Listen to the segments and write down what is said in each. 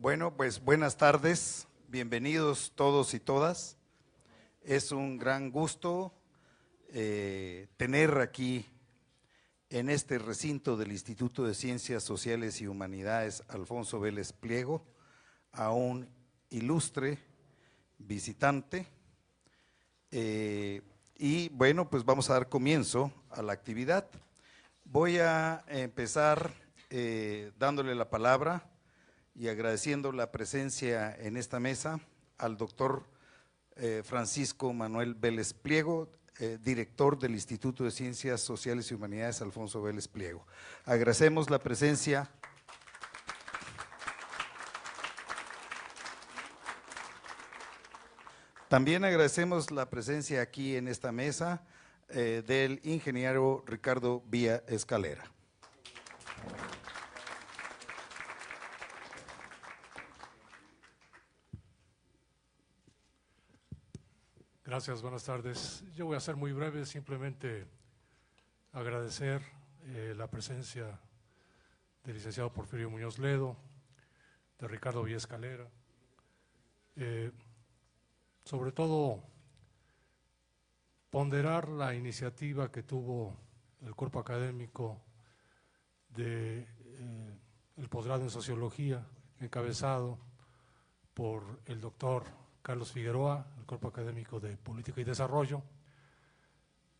Bueno, pues buenas tardes, bienvenidos todos y todas. Es un gran gusto tener aquí en este recinto del Instituto de Ciencias Sociales y Humanidades Alfonso Vélez Pliego a un ilustre visitante. Y bueno, pues vamos a dar comienzo a la actividad. Voy a empezar dándole la palabra y agradeciendo la presencia en esta mesa al doctor Francisco Manuel Vélez Pliego, director del Instituto de Ciencias Sociales y Humanidades Alfonso Vélez Pliego. Agradecemos la presencia. También agradecemos la presencia aquí en esta mesa del ingeniero Ricardo Vía Escalera. Gracias, buenas tardes. Yo voy a ser muy breve, simplemente agradecer la presencia del licenciado Porfirio Muñoz Ledo, de Ricardo Vía Escalera, sobre todo ponderar la iniciativa que tuvo el cuerpo académico de el posgrado en Sociología, encabezado por el doctor Carlos Figueroa, el cuerpo académico de Política y Desarrollo,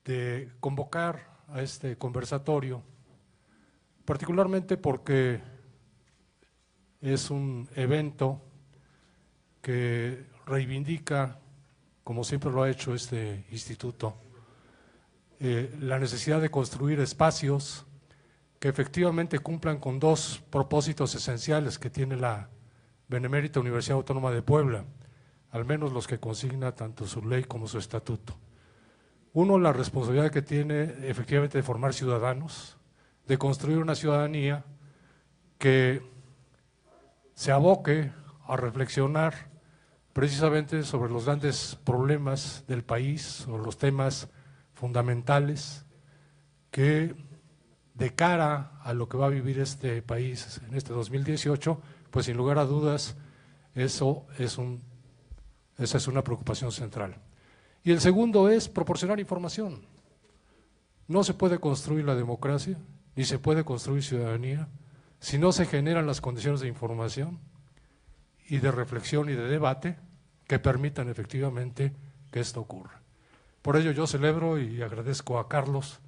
de convocar a este conversatorio, particularmente porque es un evento que reivindica, como siempre lo ha hecho este instituto, la necesidad de construir espacios que efectivamente cumplan con dos propósitos esenciales que tiene la Benemérita Universidad Autónoma de Puebla, al menos los que consigna tanto su ley como su estatuto. Uno, la responsabilidad que tiene efectivamente de formar ciudadanos, de construir una ciudadanía que se aboque a reflexionar precisamente sobre los grandes problemas del país, sobre los temas fundamentales que de cara a lo que va a vivir este país en este 2018, pues sin lugar a dudas esa es una preocupación central. Y el segundo es proporcionar información. No se puede construir la democracia, ni se puede construir ciudadanía, si no se generan las condiciones de información y de reflexión y de debate que permitan efectivamente que esto ocurra. Por ello yo celebro y agradezco a Carlos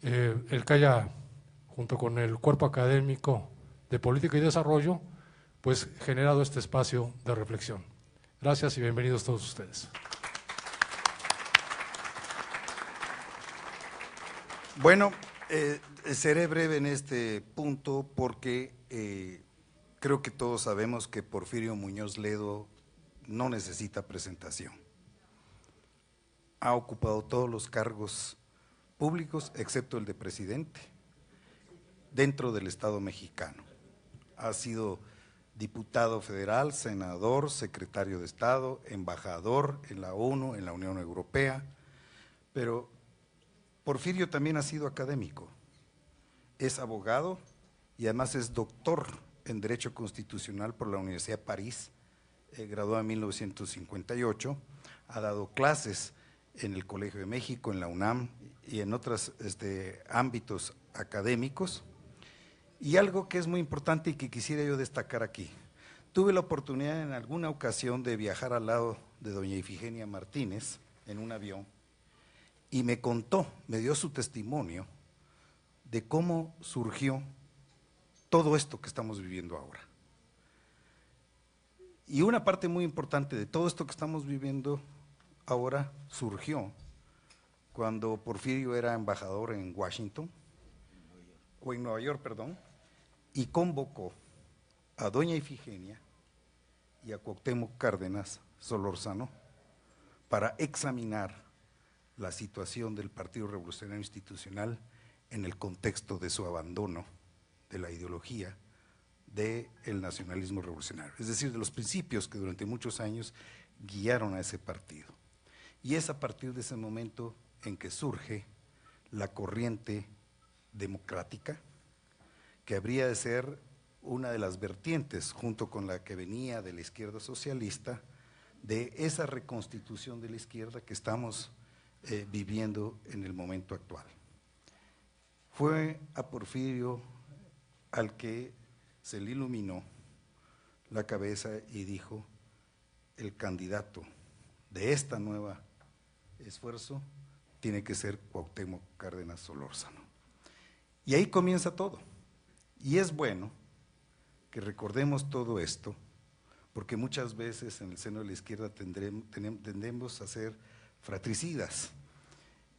el que haya, junto con el cuerpo académico de Política y Desarrollo, pues generado este espacio de reflexión. Gracias y bienvenidos todos ustedes. Bueno, seré breve en este punto porque creo que todos sabemos que Porfirio Muñoz Ledo no necesita presentación. Ha ocupado todos los cargos públicos excepto el de presidente dentro del Estado mexicano. Ha sido diputado federal, senador, secretario de Estado, embajador en la ONU, en la Unión Europea, pero Porfirio también ha sido académico, es abogado y además es doctor en Derecho Constitucional por la Universidad de París, graduado en 1958, ha dado clases en el Colegio de México, en la UNAM y en otros ámbitos académicos. Y algo que es muy importante y que quisiera yo destacar aquí, tuve la oportunidad en alguna ocasión de viajar al lado de doña Ifigenia Martínez en un avión y me contó, me dio su testimonio de cómo surgió todo esto que estamos viviendo ahora. Y una parte muy importante de todo esto que estamos viviendo ahora surgió cuando Porfirio era embajador en Washington, o en Nueva York, perdón, y convocó a doña Ifigenia y a Cuauhtémoc Cárdenas Solórzano para examinar la situación del Partido Revolucionario Institucional en el contexto de su abandono de la ideología del nacionalismo revolucionario, es decir, de los principios que durante muchos años guiaron a ese partido. Y es a partir de ese momento en que surge la corriente democrática, que habría de ser una de las vertientes, junto con la que venía de la izquierda socialista, de esa reconstitución de la izquierda que estamos viviendo en el momento actual. Fue a Porfirio al que se le iluminó la cabeza y dijo: el candidato de esta nueva esfuerzo tiene que ser Cuauhtémoc Cárdenas Solórzano. Y ahí comienza todo. Y es bueno que recordemos todo esto, porque muchas veces en el seno de la izquierda tendemos a ser fratricidas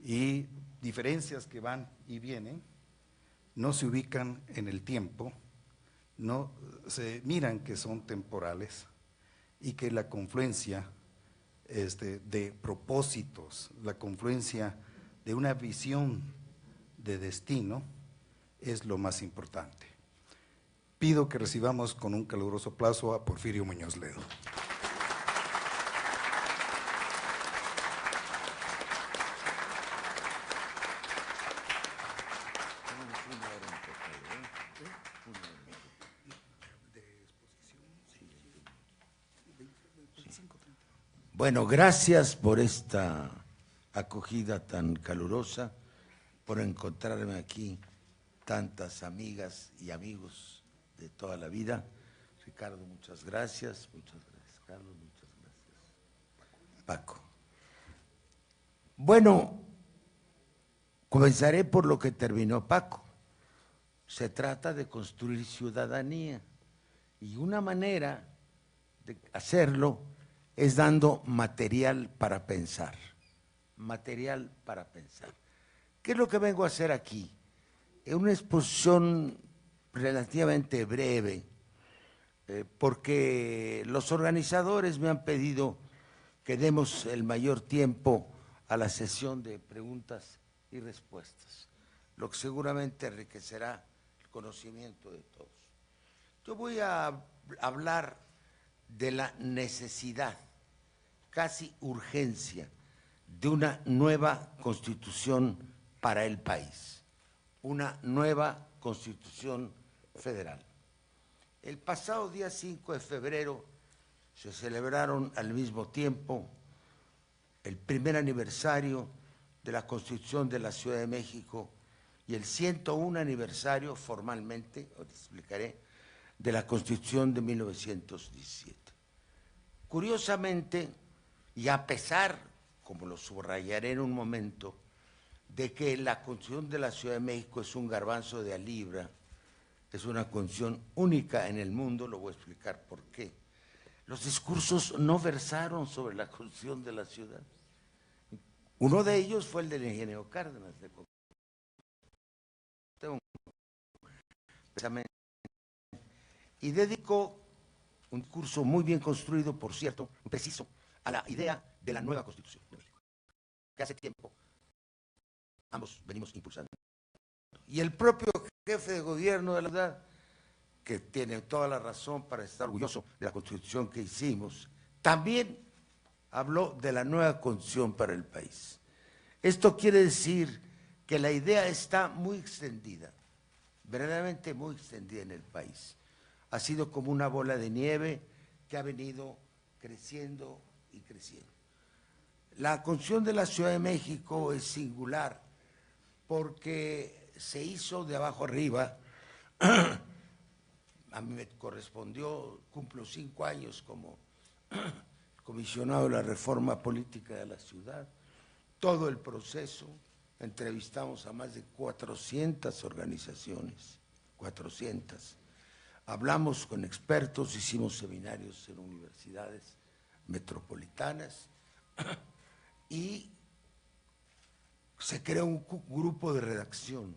y diferencias que van y vienen no se ubican en el tiempo, no se miran que son temporales y que la confluencia de propósitos, la confluencia de una visión de destino es lo más importante. Pido que recibamos con un caluroso aplauso a Porfirio Muñoz Ledo. Bueno, gracias por esta acogida tan calurosa, por encontrarme aquí tantas amigas y amigos de toda la vida. Ricardo, muchas gracias. Carlos, muchas gracias. Paco. Bueno, comenzaré por lo que terminó Paco. Se trata de construir ciudadanía y una manera de hacerlo es dando material para pensar. Material para pensar. ¿Qué es lo que vengo a hacer aquí? Es una exposición relativamente breve, porque los organizadores me han pedido que demos el mayor tiempo a la sesión de preguntas y respuestas, lo que seguramente enriquecerá el conocimiento de todos. Yo voy a hablar de la necesidad, casi urgencia, de una nueva constitución para el país, una nueva constitución federal. El pasado día 5 de febrero se celebraron al mismo tiempo el primer aniversario de la Constitución de la Ciudad de México y el 101 aniversario formalmente, os explicaré, de la Constitución de 1917. Curiosamente, y a pesar, como lo subrayaré en un momento, de que la Constitución de la Ciudad de México es un garbanzo de a libra, es una constitución única en el mundo, lo voy a explicar por qué. Los discursos no versaron sobre la Constitución de la ciudad. Uno de ellos fue el del ingeniero Cárdenas, de y dedicó un discurso muy bien construido, por cierto, preciso, a la idea de la nueva Constitución de México, que hace tiempo ambos venimos impulsando. Y el propio jefe de gobierno de la ciudad, que tiene toda la razón para estar orgulloso de la Constitución que hicimos, también habló de la nueva Constitución para el país. Esto quiere decir que la idea está muy extendida, verdaderamente muy extendida en el país. Ha sido como una bola de nieve que ha venido creciendo y creciendo. La Constitución de la Ciudad de México es singular porque se hizo de abajo arriba. A mí me correspondió, cumplo 5 años como comisionado de la reforma política de la ciudad, todo el proceso, entrevistamos a más de 400 organizaciones, 400. Hablamos con expertos, hicimos seminarios en universidades metropolitanas y se creó un grupo de redacción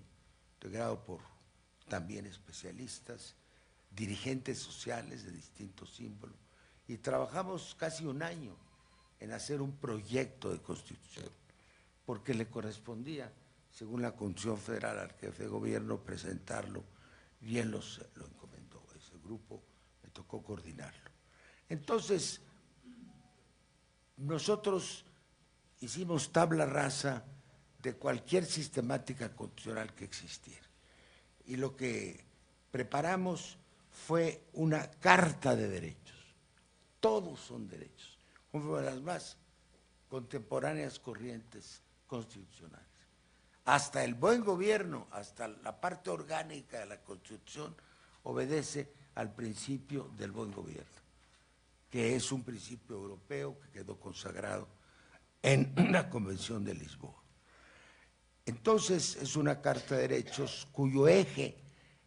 integrado por también especialistas dirigentes sociales de distintos símbolos, y trabajamos casi un año en hacer un proyecto de constitución, porque le correspondía, según la Constitución Federal, al jefe de gobierno presentarlo, y él lo encomendó. Ese grupo me tocó coordinarlo. Entonces, nosotros hicimos tabla rasa de cualquier sistemática constitucional que existiera, y lo que preparamos fue una carta de derechos. Todos son derechos, una de las más contemporáneas corrientes constitucionales. Hasta el buen gobierno, hasta la parte orgánica de la Constitución, obedece al principio del buen gobierno, que es un principio europeo que quedó consagrado en la Convención de Lisboa. Entonces, es una carta de derechos cuyo eje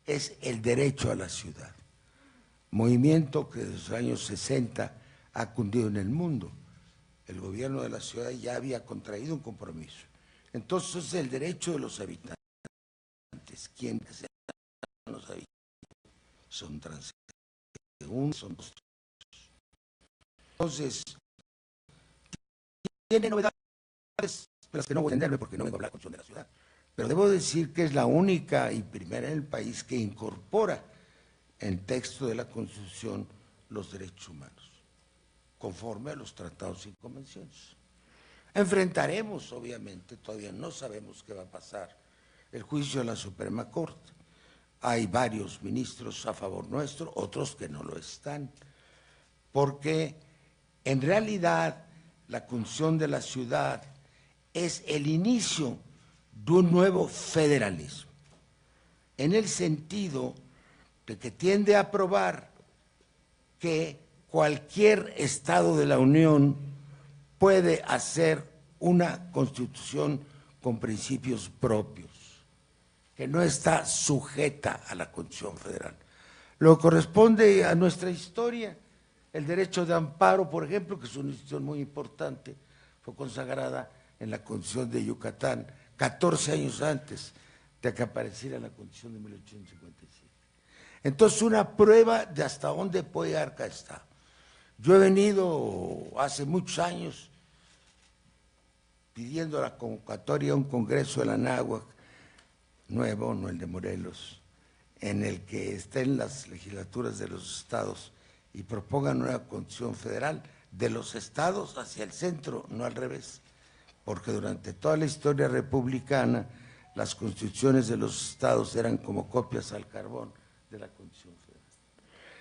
es el derecho a la ciudad, movimiento que desde los años 60 ha cundido en el mundo. El gobierno de la ciudad ya había contraído un compromiso. Entonces, el derecho de los habitantes, quienes sean los habitantes, son transeúntes, son dos. Entonces, tiene novedades, las que no voy a entenderme porque no vengo a hablar con de la ciudad, pero debo decir que es la única y primera en el país que incorpora en texto de la Constitución los derechos humanos, conforme a los tratados y convenciones. Enfrentaremos, obviamente, todavía no sabemos qué va a pasar, el juicio de la Suprema Corte. Hay varios ministros a favor nuestro, otros que no lo están, porque en realidad la Constitución de la ciudad es el inicio de un nuevo federalismo, en el sentido de que tiende a aprobar que cualquier Estado de la Unión puede hacer una Constitución con principios propios, que no está sujeta a la Constitución Federal. Lo corresponde a nuestra historia. El derecho de amparo, por ejemplo, que es una institución muy importante, fue consagrada en la Constitución de Yucatán 14 años antes de que apareciera la Constitución de 1857. Entonces, una prueba de hasta dónde puede llegar cada Estado. Yo he venido hace muchos años pidiendo la convocatoria a un congreso de la Anáhuac, nuevo, no el de Morelos, en el que estén las legislaturas de los estados y propongan una constitución federal de los estados hacia el centro, no al revés, porque durante toda la historia republicana las constituciones de los estados eran como copias al carbón de la Constitución Federal.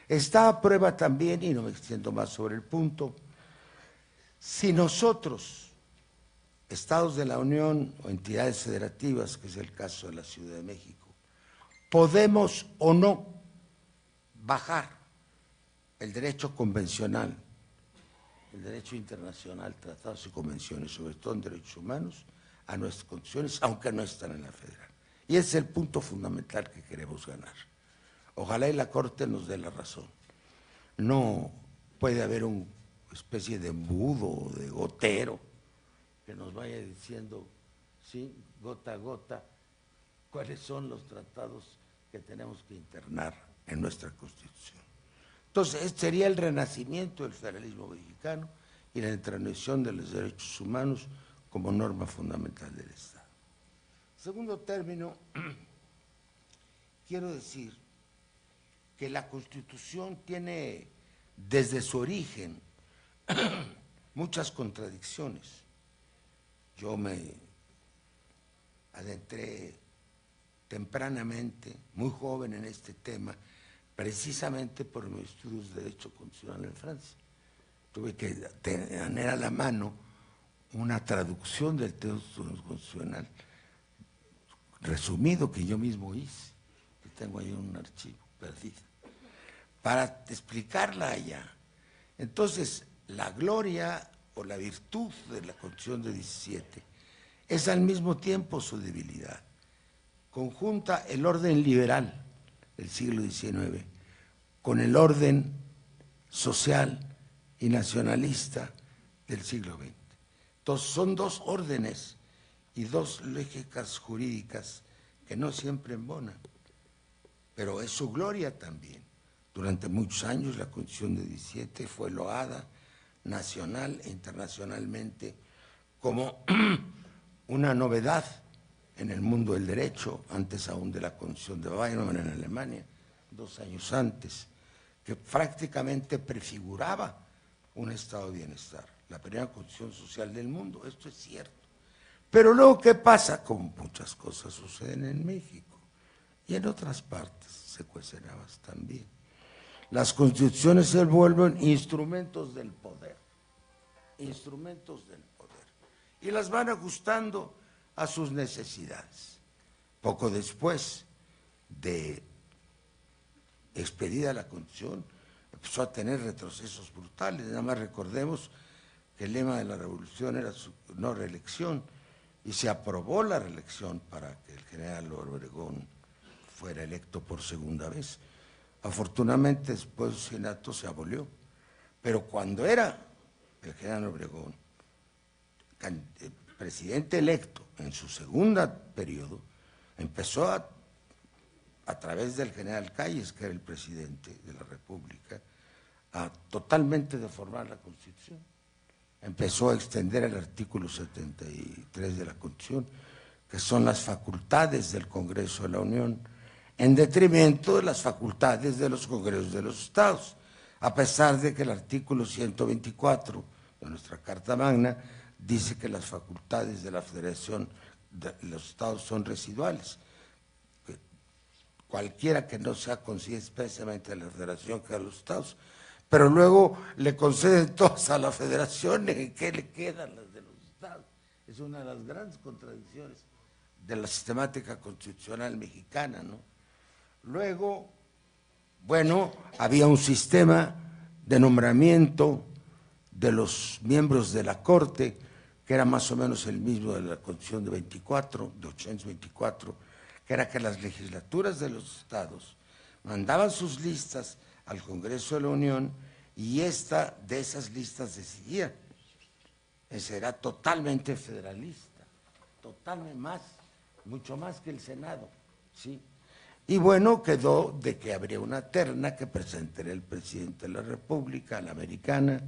Está a prueba también, y no me extiendo más sobre el punto, si nosotros, estados de la Unión o entidades federativas, que es el caso de la Ciudad de México, podemos o no bajar el derecho convencional, el derecho internacional, tratados y convenciones, sobre todo en derechos humanos, a nuestras condiciones, aunque no están en la federal. Y ese es el punto fundamental que queremos ganar. Ojalá y la Corte nos dé la razón. No puede haber una especie de embudo, de gotero, que nos vaya diciendo, sí, gota a gota, cuáles son los tratados que tenemos que internar en nuestra Constitución. Entonces, este sería el renacimiento del federalismo mexicano y la introducción de los derechos humanos como norma fundamental del Estado. Segundo término, quiero decir que la Constitución tiene desde su origen muchas contradicciones. Yo me adentré tempranamente, muy joven en este tema, precisamente por mis estudios de Derecho Constitucional en Francia. Tuve que tener a la mano una traducción del texto constitucional resumido que yo mismo hice, que tengo ahí un archivo perdido, para explicarla allá. Entonces, la gloria o la virtud de la Constitución de 17 es al mismo tiempo su debilidad. Conjunta el orden liberal del siglo XIX con el orden social y nacionalista del siglo XX. Entonces, son dos órdenes y dos lógicas jurídicas que no siempre embonan, pero es su gloria también, Durante muchos años la Constitución de 17 fue loada nacional e internacionalmente como una novedad en el mundo del derecho, antes aún de la Constitución de Weimar en Alemania, 2 años antes, que prácticamente prefiguraba un estado de bienestar, la primera Constitución social del mundo. Esto es cierto. Pero luego, ¿qué pasa? Como muchas cosas suceden en México y en otras partes secuestradas también. Las constituciones se vuelven instrumentos del poder, y las van ajustando a sus necesidades. Poco después de expedida la Constitución, empezó a tener retrocesos brutales. Nada más recordemos que el lema de la revolución era su no reelección, y se aprobó la reelección para que el general Obregón fuera electo por segunda vez. Afortunadamente después del Senato se abolió, pero cuando era el general Obregón presidente electo en su segunda periodo, empezó a través del general Calles, que era el presidente de la República, a totalmente deformar la Constitución. Empezó a extender el artículo 73 de la Constitución, que son las facultades del Congreso de la Unión, en detrimento de las facultades de los congresos de los estados, a pesar de que el artículo 124 de nuestra Carta Magna dice que las facultades de la Federación de los estados son residuales. Cualquiera que no sea concedida expresamente a la Federación que a los estados, pero luego le conceden todas a la Federación, ¿en qué le quedan las de los estados? Es una de las grandes contradicciones de la sistemática constitucional mexicana, ¿no? Luego, bueno, había un sistema de nombramiento de los miembros de la Corte, que era más o menos el mismo de la Constitución de 824, que era que las legislaturas de los estados mandaban sus listas al Congreso de la Unión y de esas listas decidía. Ese era totalmente federalista, totalmente mucho más que el Senado, ¿sí? Y bueno, quedó de que habría una terna que presentaría el presidente de la República, la americana,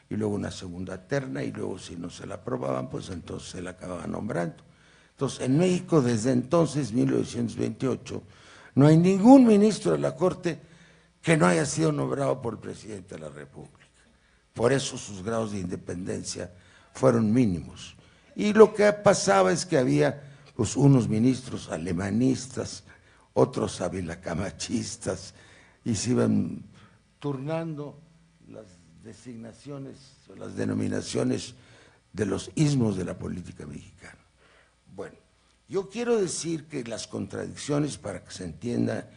y luego una segunda terna, y luego si no se la aprobaban, pues entonces se la acababan nombrando. Entonces, en México desde entonces, 1928, no hay ningún ministro de la Corte que no haya sido nombrado por el presidente de la República. Por eso sus grados de independencia fueron mínimos. Y lo que pasaba es que había pues, unos ministros alemanistas, otros avilacamachistas, y se iban turnando las designaciones o las denominaciones de los ismos de la política mexicana. Bueno, yo quiero decir que las contradicciones, para que se entienda,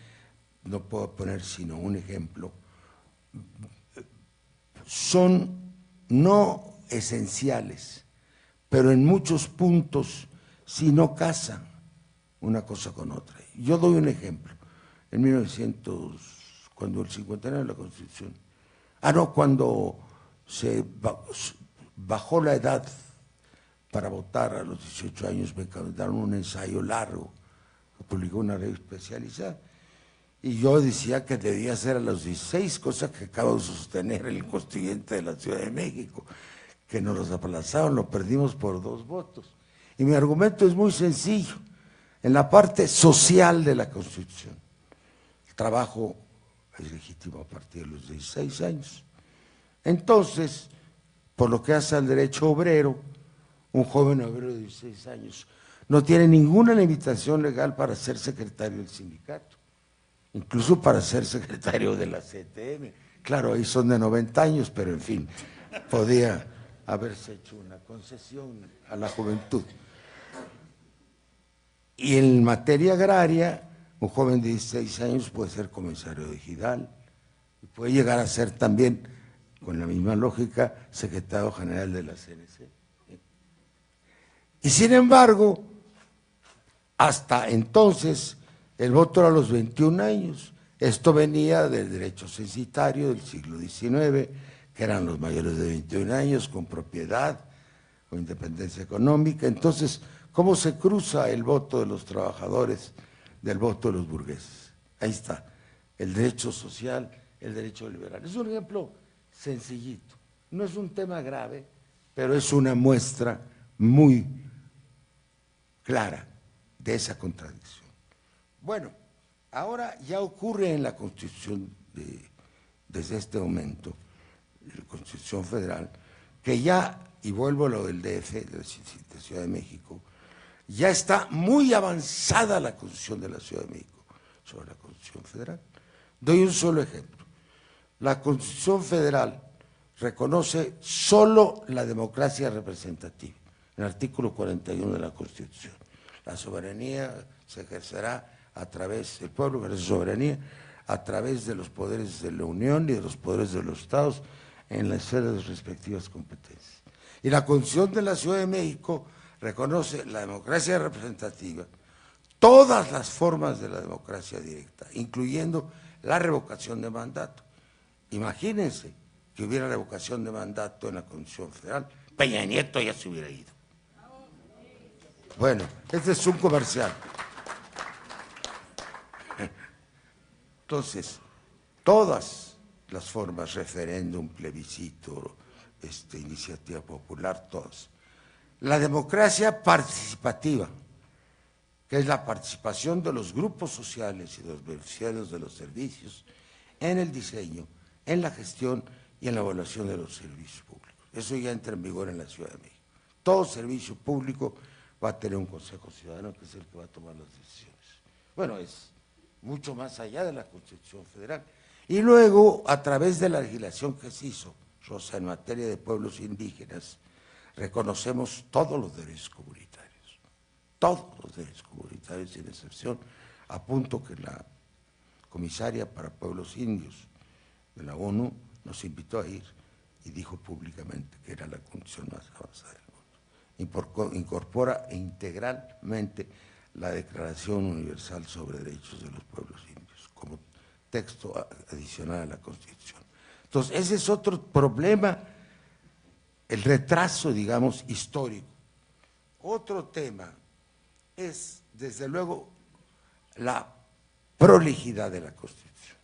no puedo poner sino un ejemplo, son no esenciales, pero en muchos puntos sí no casan una cosa con otra. Yo doy un ejemplo. En 1900, cuando el 59 de la Constitución, cuando se bajó la edad para votar a los 18 años, me mandaron un ensayo largo, que publicó una revista especializada, y yo decía que debía ser a los 16, cosa que acabo de sostener el constituyente de la Ciudad de México, que nos los aplazaron, lo perdimos por 2 votos. Y mi argumento es muy sencillo. En la parte social de la Constitución, el trabajo es legítimo a partir de los 16 años. Entonces, por lo que hace al derecho obrero, un joven obrero de 16 años no tiene ninguna limitación legal para ser secretario del sindicato, incluso para ser secretario de la CTM. Claro, ahí son de 90 años, pero en fin, podía haberse hecho una concesión a la juventud. Y en materia agraria, un joven de 16 años puede ser comisario de ejidal, y puede llegar a ser también, con la misma lógica, secretario general de la CNC. Y sin embargo, hasta entonces, el voto era a los 21 años. Esto venía del derecho censitario del siglo XIX, que eran los mayores de 21 años, con propiedad, con independencia económica. Entonces, ¿cómo se cruza el voto de los trabajadores del voto de los burgueses? Ahí está, el derecho social el derecho liberal. Es un ejemplo sencillito, no es un tema grave, pero es una muestra muy clara de esa contradicción. Bueno, ahora ya ocurre en la Constitución desde este momento, la Constitución Federal, que ya, y vuelvo a lo del DF, de Ciudad de México, ya está muy avanzada la Constitución de la Ciudad de México sobre la Constitución Federal. Doy un solo ejemplo. La Constitución Federal reconoce solo la democracia representativa, en el artículo 41 de la Constitución. La soberanía se ejercerá a través, el pueblo ejerce soberanía a través de los poderes de la Unión y de los poderes de los Estados en la esfera de sus respectivas competencias. Y la Constitución de la Ciudad de México reconoce la democracia representativa, todas las formas de la democracia directa, incluyendo la revocación de mandato. Imagínense que hubiera revocación de mandato en la Constitución Federal, Peña Nieto ya se hubiera ido. Bueno, este es un comercial. Entonces, todas las formas, referéndum, plebiscito, iniciativa popular, todas. La democracia participativa, que es la participación de los grupos sociales y de los beneficiarios de los servicios en el diseño, en la gestión y en la evaluación de los servicios públicos. Eso ya entra en vigor en la Ciudad de México. Todo servicio público va a tener un Consejo Ciudadano que es el que va a tomar las decisiones. Bueno, es mucho más allá de la Constitución Federal. Y luego, a través de la legislación que se hizo, Rosa, en materia de pueblos indígenas, reconocemos todos los derechos comunitarios sin excepción, a punto que la comisaria para pueblos indios de la ONU nos invitó a ir y dijo públicamente que era la condición más avanzada del mundo. Incorpora integralmente la Declaración Universal sobre Derechos de los Pueblos Indios como texto adicional a la Constitución. Entonces, ese es otro problema, el retraso, digamos, histórico. Otro tema es, desde luego, la prolijidad de la Constitución.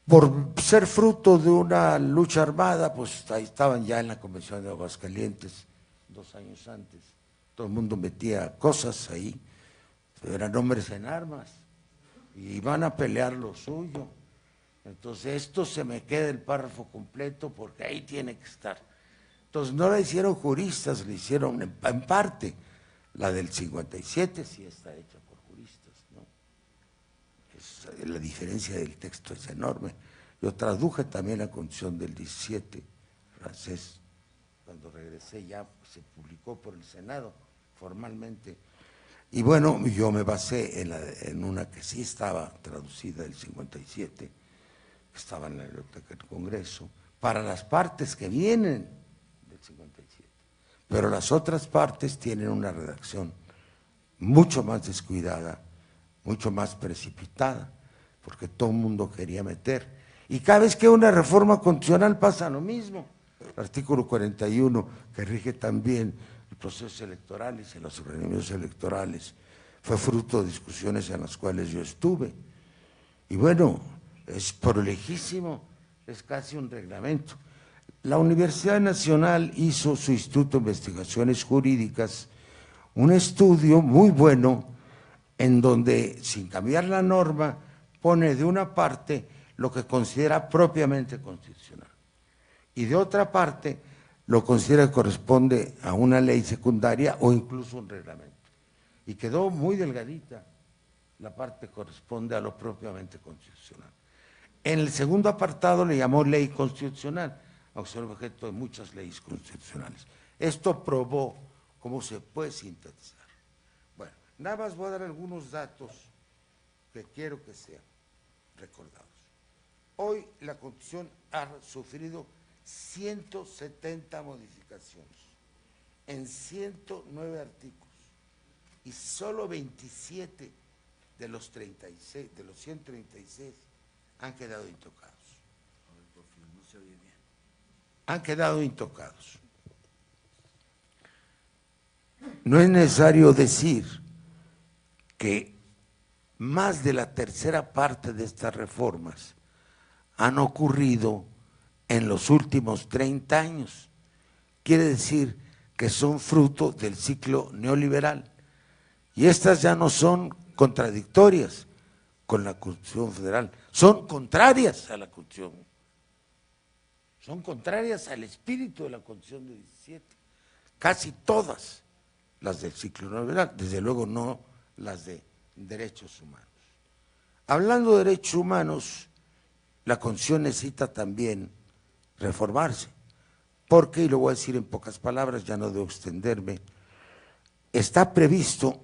Por ser fruto de una lucha armada, pues ahí estaban ya en la Convención de Aguascalientes 2 años antes, todo el mundo metía cosas ahí, eran hombres en armas y van a pelear lo suyo. Entonces esto se me queda el párrafo completo porque ahí tiene que estar. Entonces no la hicieron juristas, la hicieron en parte. La del 57 sí está hecha por juristas, ¿no? La diferencia del texto es enorme. Yo traduje también la Constitución del 17 francés. Cuando regresé ya se publicó por el Senado formalmente. Y bueno, yo me basé en una que sí estaba traducida del 57, que estaba en la biblioteca del Congreso, para las partes que vienen del 57. Pero las otras partes tienen una redacción mucho más descuidada, mucho más precipitada, porque todo el mundo quería meter. Y cada vez que hay una reforma constitucional pasa lo mismo. El artículo 41, que rige también los procesos electorales y los organismos electorales, fue fruto de discusiones en las cuales yo estuve. Y bueno, es prolejísimo, es casi un reglamento. La Universidad Nacional hizo su Instituto de Investigaciones Jurídicas, un estudio muy bueno en donde, sin cambiar la norma, pone de una parte lo que considera propiamente constitucional y de otra parte lo considera que corresponde a una ley secundaria o incluso un reglamento. Y quedó muy delgadita, la parte corresponde a lo propiamente constitucional. En el segundo apartado le llamó ley constitucional, aunque es objeto de muchas leyes constitucionales. Esto probó cómo se puede sintetizar. Bueno, nada más voy a dar algunos datos que quiero que sean recordados. Hoy la Constitución ha sufrido 170 modificaciones en 109 artículos y solo 27 de los 36, de los 136 han quedado intocados. No se oye bien. Han quedado intocados. No es necesario decir que más de la tercera parte de estas reformas han ocurrido en los últimos 30 años. Quiere decir que son fruto del ciclo neoliberal. Y estas ya no son contradictorias con la Constitución Federal, son contrarias a la Constitución, son contrarias al espíritu de la Constitución de 17, casi todas las del ciclo neoliberal, desde luego no las de derechos humanos. Hablando de derechos humanos, la Constitución necesita también reformarse, porque, y lo voy a decir en pocas palabras, ya no debo extenderme, está previsto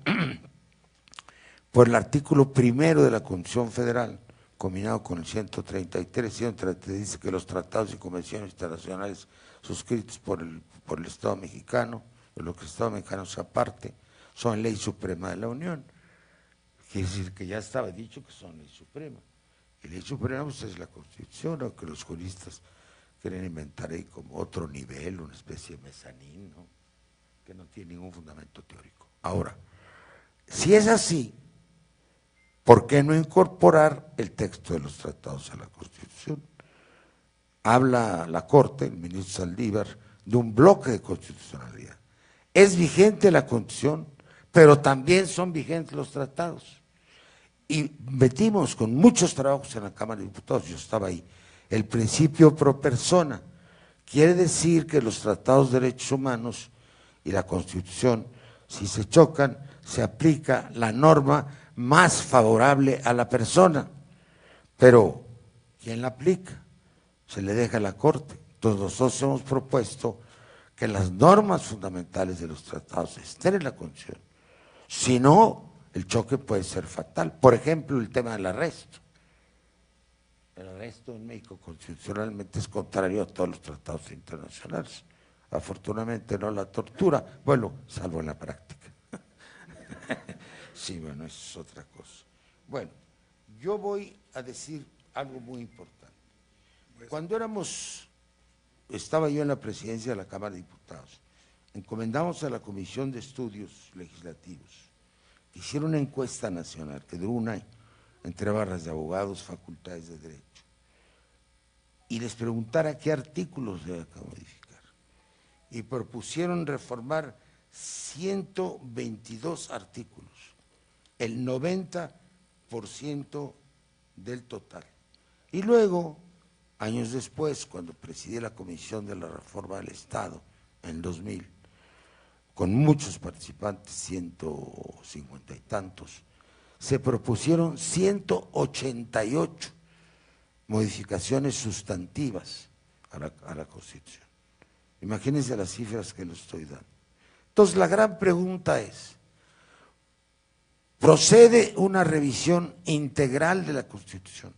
por el artículo 1 de la Constitución Federal, combinado con el 133, donde dice que los tratados y convenciones internacionales suscritos por el Estado mexicano, o lo que el Estado mexicano sea parte, son ley suprema de la Unión. Quiere decir que ya estaba dicho que son ley suprema. Y ley suprema pues, es la Constitución, aunque los juristas quieren inventar ahí como otro nivel, una especie de mezanín, ¿no?, que no tiene ningún fundamento teórico. Ahora, si es así, ¿por qué no incorporar el texto de los tratados a la Constitución? Habla la Corte, el ministro Saldívar, de un bloque de constitucionalidad. Es vigente la Constitución, pero también son vigentes los tratados. Y metimos con muchos trabajos en la Cámara de Diputados, yo estaba ahí, el principio pro persona. Quiere decir que los tratados de derechos humanos y la Constitución, si se chocan, se aplica la norma más favorable a la persona. Pero, ¿quién la aplica? Se le deja a la Corte. Entonces nosotros hemos propuesto que las normas fundamentales de los tratados estén en la Constitución. Si no, el choque puede ser fatal. Por ejemplo, el tema del arresto. El arresto en México constitucionalmente es contrario a todos los tratados internacionales. Afortunadamente no la tortura, bueno, salvo en la práctica. Sí, bueno, eso es otra cosa. Bueno, yo voy a decir algo muy importante. Cuando estaba yo en la presidencia de la Cámara de Diputados, encomendamos a la Comisión de Estudios Legislativos que hiciera una encuesta nacional que duró un año, entre barras de abogados, facultades de Derecho, y les preguntara qué artículos se había que modificar. Y propusieron reformar 122 artículos, el 90% del total. Y luego, años después, cuando presidí la Comisión de la Reforma del Estado, en 2000, con muchos participantes, 150 y tantos, se propusieron 188 modificaciones sustantivas a la Constitución. Imagínense las cifras que les estoy dando. Entonces, la gran pregunta es, ¿procede una revisión integral de la Constitución?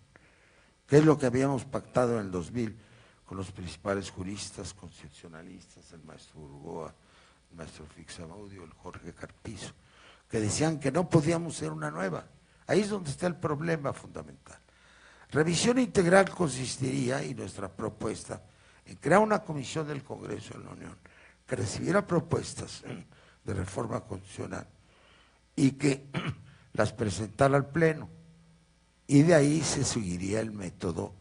Que es lo que habíamos pactado en el 2000 con los principales juristas constitucionalistas, el maestro Burgoa, el maestro Fixamaudio, el Jorge Carpizo, que decían que no podíamos hacer una nueva. Ahí es donde está el problema fundamental. Revisión integral consistiría, y nuestra propuesta, en crear una comisión del Congreso de la Unión que recibiera propuestas de reforma constitucional y que las presentara al Pleno, y de ahí se seguiría el método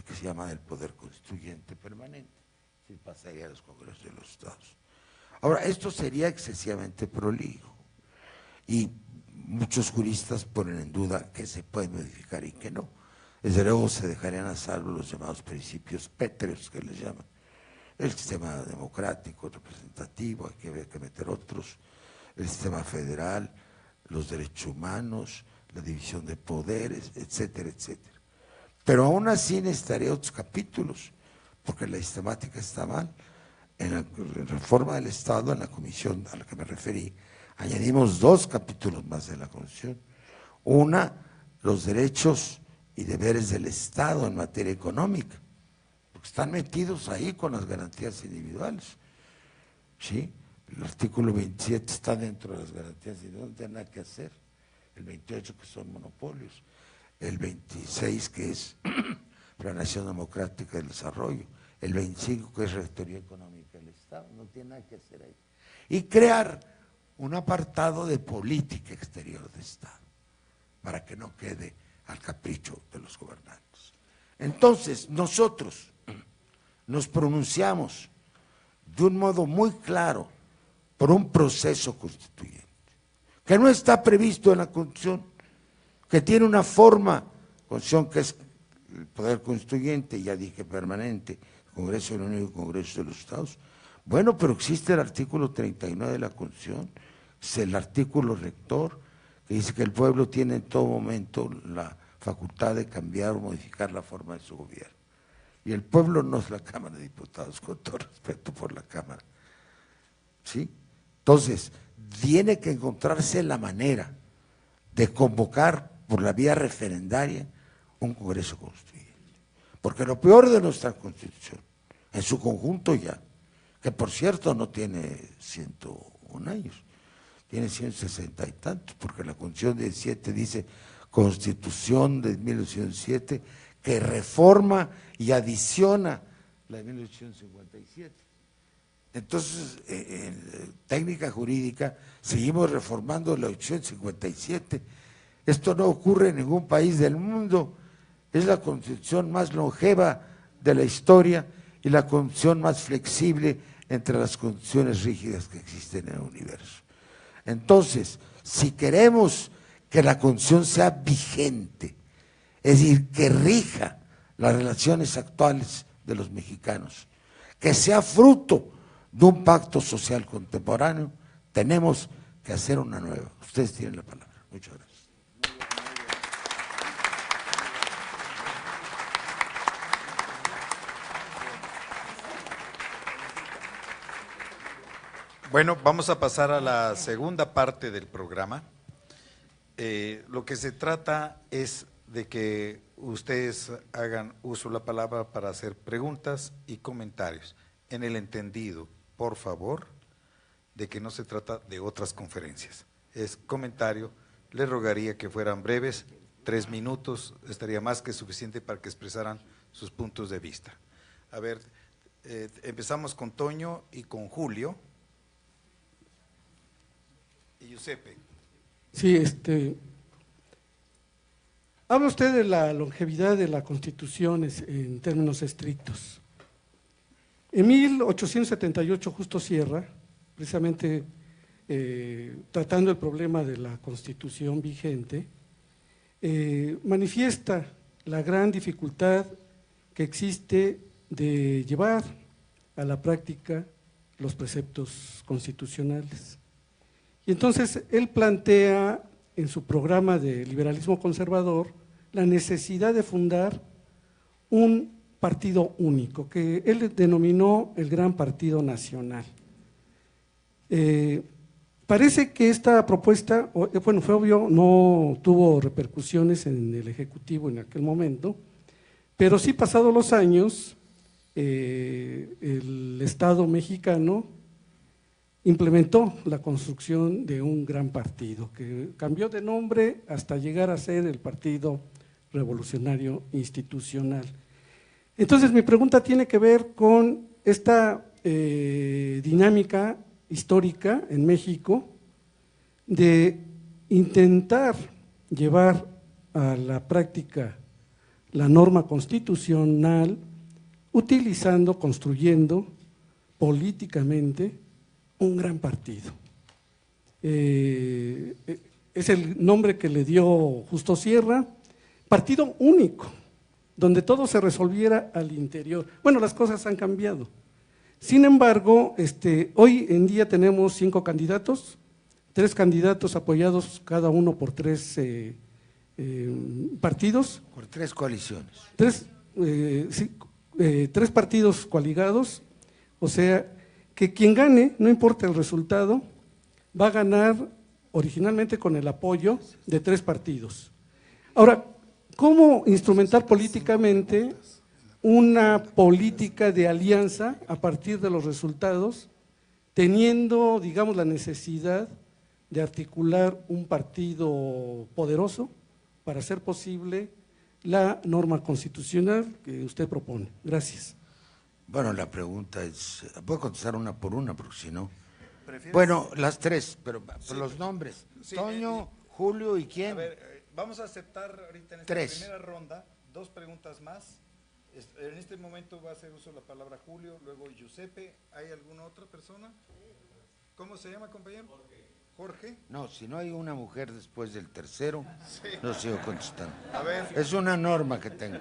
que se llama el Poder Constituyente Permanente, se pasaría a los Congresos de los Estados. Ahora, esto sería excesivamente prolijo, y muchos juristas ponen en duda que se puede modificar y que no. Desde luego se dejarían a salvo los llamados principios pétreos, que les llaman, el sistema democrático, representativo, hay que meter otros, el sistema federal, los derechos humanos, la división de poderes, etcétera, etcétera. Pero aún así necesitaría otros capítulos, porque la sistemática está mal. En la reforma del Estado, en la comisión a la que me referí, añadimos 2 capítulos más de la Constitución. Una, los derechos y deberes del Estado en materia económica, porque están metidos ahí con las garantías individuales. ¿Sí? El artículo 27 está dentro de las garantías individuales, no tiene nada que hacer. El 28 que son monopolios, el 26 que es Planación Democrática del Desarrollo, el 25 que es Rectoría Económica del Estado, no tiene nada que hacer ahí. Y crear un apartado de política exterior de Estado. para que no quede al capricho de los gobernantes. Entonces, nosotros nos pronunciamos de un modo muy claro por un proceso constituyente, que no está previsto en la Constitución, que tiene una forma, Constitución que es el poder constituyente, ya dije permanente, Congreso de la Unión y Congreso de los Estados. Bueno, pero existe el artículo 39 de la Constitución, es el artículo rector, que dice que el pueblo tiene en todo momento la facultad de cambiar o modificar la forma de su gobierno. Y el pueblo no es la Cámara de Diputados, con todo respeto por la Cámara. ¿Sí? Entonces, tiene que encontrarse la manera de convocar por la vía referendaria un Congreso Constituyente. Porque lo peor de nuestra Constitución, en su conjunto ya, que por cierto no tiene 101 años, tiene 160 y tantos, porque la Constitución de 17 dice Constitución de 1807, que reforma y adiciona la de 1857. Entonces, en técnica jurídica, seguimos reformando la 1857. Esto no ocurre en ningún país del mundo. Es la Constitución más longeva de la historia y la Constitución más flexible entre las constituciones rígidas que existen en el universo. Entonces, si queremos que la Constitución sea vigente, es decir, que rija las relaciones actuales de los mexicanos, que sea fruto de un pacto social contemporáneo, tenemos que hacer una nueva. Ustedes tienen la palabra. Muchas gracias. Bueno, vamos a pasar a la segunda parte del programa. Lo que se trata es de que ustedes hagan uso de la palabra para hacer preguntas y comentarios, en el entendido, por favor, de que no se trata de otras conferencias. Es comentario, les rogaría que fueran breves, 3 minutos, estaría más que suficiente para que expresaran sus puntos de vista. A ver, empezamos con Toño y con Julio. Y Giuseppe. Sí, habla usted de la longevidad de la Constitución en términos estrictos. En 1878, Justo Sierra, precisamente tratando el problema de la Constitución vigente, manifiesta la gran dificultad que existe de llevar a la práctica los preceptos constitucionales. Y entonces él plantea en su programa de liberalismo conservador la necesidad de fundar un partido único, que él denominó el Gran Partido Nacional. Parece que esta propuesta, bueno, fue obvio, no tuvo repercusiones en el Ejecutivo en aquel momento, pero sí pasados los años, el Estado mexicano implementó la construcción de un gran partido que cambió de nombre hasta llegar a ser el Partido Revolucionario Institucional. Entonces mi pregunta tiene que ver con esta dinámica histórica en México de intentar llevar a la práctica la norma constitucional utilizando, construyendo políticamente un gran partido. Es el nombre que le dio Justo Sierra, partido único, donde todo se resolviera al interior. Bueno, las cosas han cambiado. Sin embargo, hoy en día tenemos 5 candidatos, 3 candidatos apoyados cada uno por 3 partidos. Por 3 coaliciones. 3 partidos coaligados, o sea, que quien gane, no importa el resultado, va a ganar originalmente con el apoyo de 3 partidos. Ahora, ¿cómo instrumentar políticamente una política de alianza a partir de los resultados, teniendo, digamos, la necesidad de articular un partido poderoso para hacer posible la norma constitucional que usted propone? Gracias. Bueno, la pregunta es, puedo contestar una por una, porque si no… Bueno, las 3, pero por los nombres. Sí, Toño, Julio y quién. A ver, vamos a aceptar ahorita en esta Tres. primera ronda 2 preguntas más. En este momento va a hacer uso de la palabra Julio, luego Giuseppe. ¿Hay alguna otra persona? ¿Cómo se llama, compañero? Jorge. No, si no hay una mujer después del tercero, no sigo contestando. A ver, Es una norma que tengo.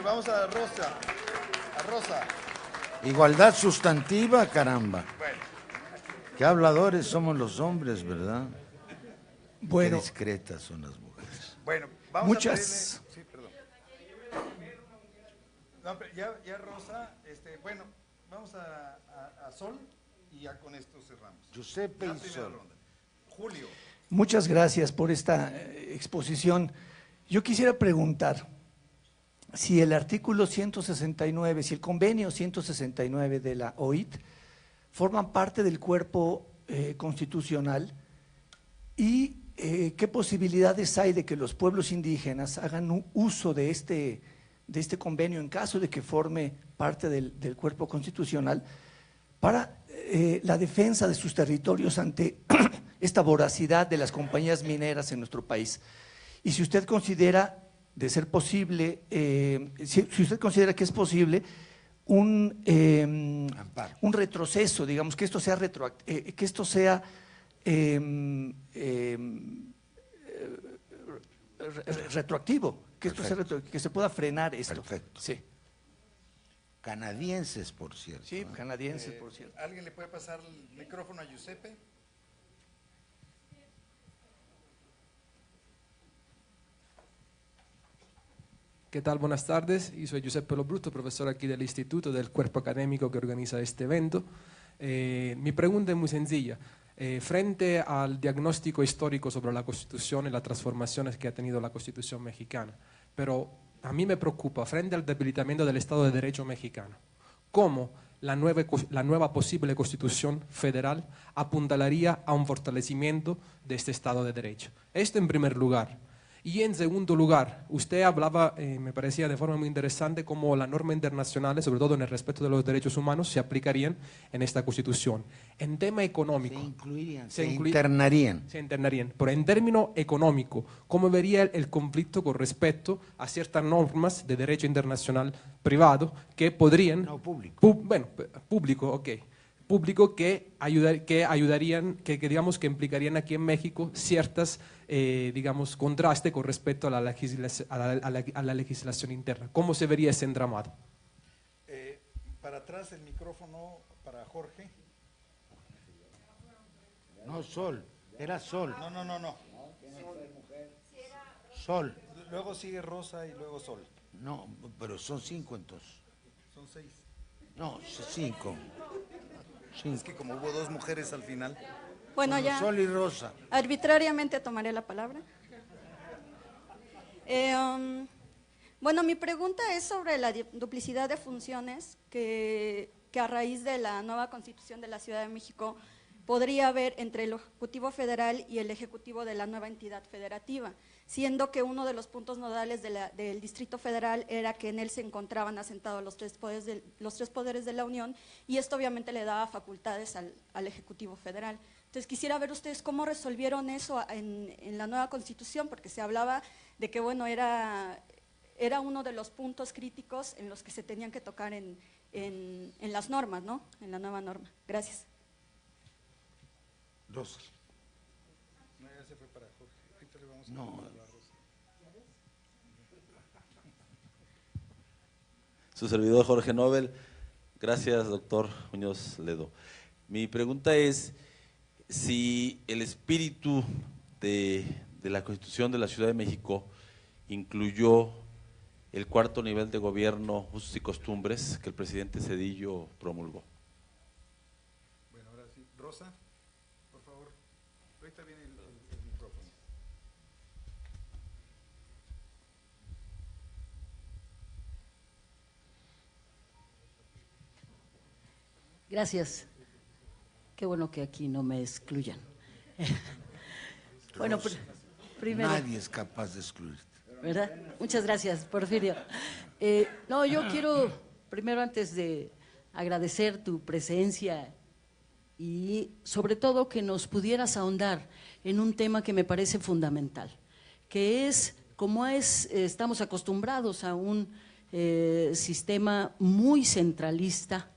vamos a Rosa. A Rosa. Igualdad sustantiva, caramba. Bueno, Qué habladores somos los hombres, ¿verdad? Bueno, Qué discretas son las mujeres. bueno, vamos Muchas- a pedirle. Sí, perdón. No, pero ya Rosa, bueno, vamos a Sol y ya con esto cerramos. Giuseppe La y primera Sol. ronda. Julio. muchas gracias por esta exposición. Yo quisiera preguntar si el artículo 169, si el convenio 169 de la OIT forman parte del cuerpo constitucional y qué posibilidades hay de que los pueblos indígenas hagan uso de este convenio en caso de que forme parte del cuerpo constitucional para la defensa de sus territorios ante esta voracidad de las compañías mineras en nuestro país. Y si usted considera de ser posible, si usted considera que es posible un retroceso, digamos, que esto sea retroactivo, que se pueda frenar esto. Perfecto. Sí, Canadienses, por cierto. sí, canadienses, por cierto. ¿Alguien le puede pasar el micrófono a Giuseppe? ¿Qué tal? Buenas tardes. Yo soy Giuseppe Lobrutto, profesor aquí del Instituto, del cuerpo académico que organiza este evento. Mi pregunta es muy sencilla. Frente al diagnóstico histórico sobre la Constitución y las transformaciones que ha tenido la Constitución mexicana, pero a mí me preocupa, frente al debilitamiento del Estado de Derecho mexicano, cómo la nueva posible Constitución federal apuntalaría a un fortalecimiento de este Estado de Derecho. Esto en primer lugar. Y en segundo lugar, usted hablaba, me parecía de forma muy interesante, cómo las normas internacionales, sobre todo en el respeto de los derechos humanos, se aplicarían en esta Constitución. En tema económico, Se internarían. se internarían. Pero en término económico, ¿cómo vería el conflicto con respecto a ciertas normas de derecho internacional privado que podrían… No, público. Público, ok. Público que ayudarían, que digamos que implicarían aquí en México ciertas, digamos, contraste con respecto a la legislación interna. ¿Cómo se vería ese entramado? Para atrás el micrófono para Jorge. No, Sol. Era Sol. No. Sol. Luego sigue Rosa y luego Sol. No, pero son 5 entonces. Son 6. No, 5. Es que como hubo 2 mujeres al final. Bueno, ya Sol y Rosa. arbitrariamente tomaré la palabra. Bueno, mi pregunta es sobre la duplicidad de funciones que a raíz de la nueva Constitución de la Ciudad de México podría haber entre el Ejecutivo Federal y el Ejecutivo de la nueva entidad federativa, siendo que uno de los puntos nodales del Distrito Federal era que en él se encontraban asentados los tres poderes de la Unión, y esto obviamente le daba facultades al Ejecutivo Federal. Entonces quisiera ver ustedes cómo resolvieron eso en la nueva Constitución, porque se hablaba de que bueno, era uno de los puntos críticos en los que se tenían que tocar en las normas, ¿no? En la nueva norma. Gracias. Rosa. No, ya se fue para Jorge. Ahorita le vamos a No. poner a Rosa. Su servidor Jorge Nobel. Gracias, doctor Muñoz Ledo. Mi pregunta es si el espíritu de la Constitución de la Ciudad de México incluyó el 4º nivel de gobierno, usos y costumbres que el presidente Zedillo promulgó. Bueno, ahora sí. Rosa, por favor. Ahorita viene el micrófono. Gracias. Qué bueno que aquí no me excluyan. Bueno, primero, Nadie es capaz de excluirte. ¿verdad? Muchas gracias, Porfirio. No, yo quiero, primero, antes de agradecer tu presencia y sobre todo que nos pudieras ahondar en un tema que me parece fundamental, que es, como estamos acostumbrados a un sistema muy centralista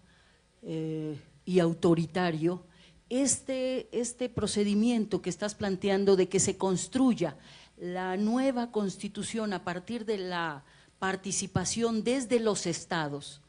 y autoritario, este procedimiento que estás planteando de que se construya la nueva Constitución a partir de la participación desde los estados,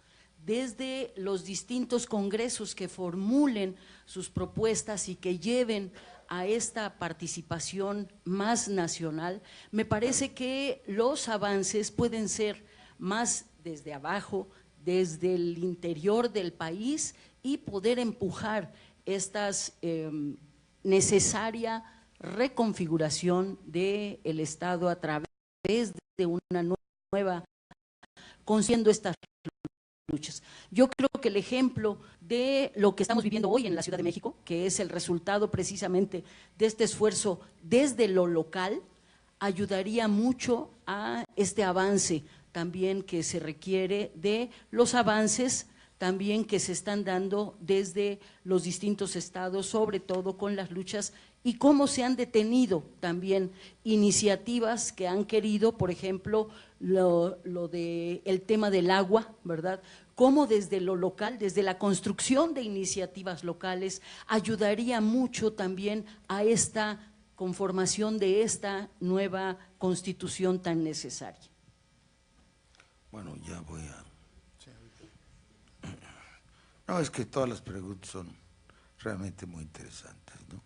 desde los distintos congresos que formulen sus propuestas y que lleven a esta participación más nacional, me parece que los avances pueden ser más desde abajo, desde el interior del país, y poder empujar esta necesaria reconfiguración del Estado a través de una nueva, consciendo estas luchas. Yo creo que el ejemplo de lo que estamos viviendo hoy en la Ciudad de México, que es el resultado precisamente de este esfuerzo desde lo local, ayudaría mucho a este avance también que se requiere, de los avances también que se están dando desde los distintos estados, sobre todo con las luchas, y cómo se han detenido también iniciativas que han querido, por ejemplo, lo de el tema del agua, ¿verdad? Cómo desde lo local, desde la construcción de iniciativas locales, ayudaría mucho también a esta conformación de esta nueva Constitución tan necesaria. Bueno, ya voy a… No, es que todas las preguntas son realmente muy interesantes, ¿no?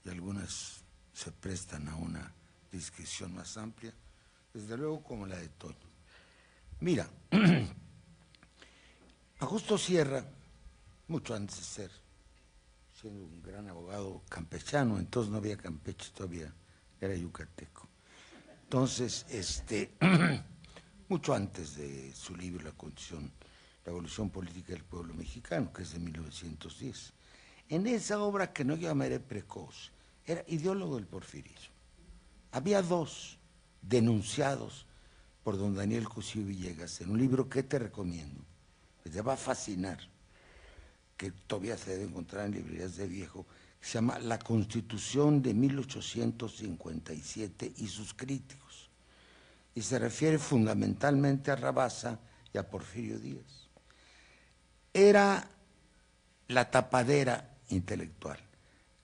Y algunas se prestan a una discusión más amplia, desde luego como la de Toño. Mira, Augusto Sierra, mucho antes de ser, siendo un gran abogado campechano, entonces no había Campeche todavía, era yucateco. Entonces, mucho antes de su libro La Condición, la evolución política del pueblo mexicano, que es de 1910. En esa obra, que no llamaré precoz, era ideólogo del porfirismo. Había dos denunciados por don Daniel Cosío Villegas en un libro que te recomiendo, que te va a fascinar, que todavía se debe encontrar en librerías de viejo, que se llama La Constitución de 1857 y sus críticos, y se refiere fundamentalmente a Rabasa y a Porfirio Díaz. Era la tapadera intelectual.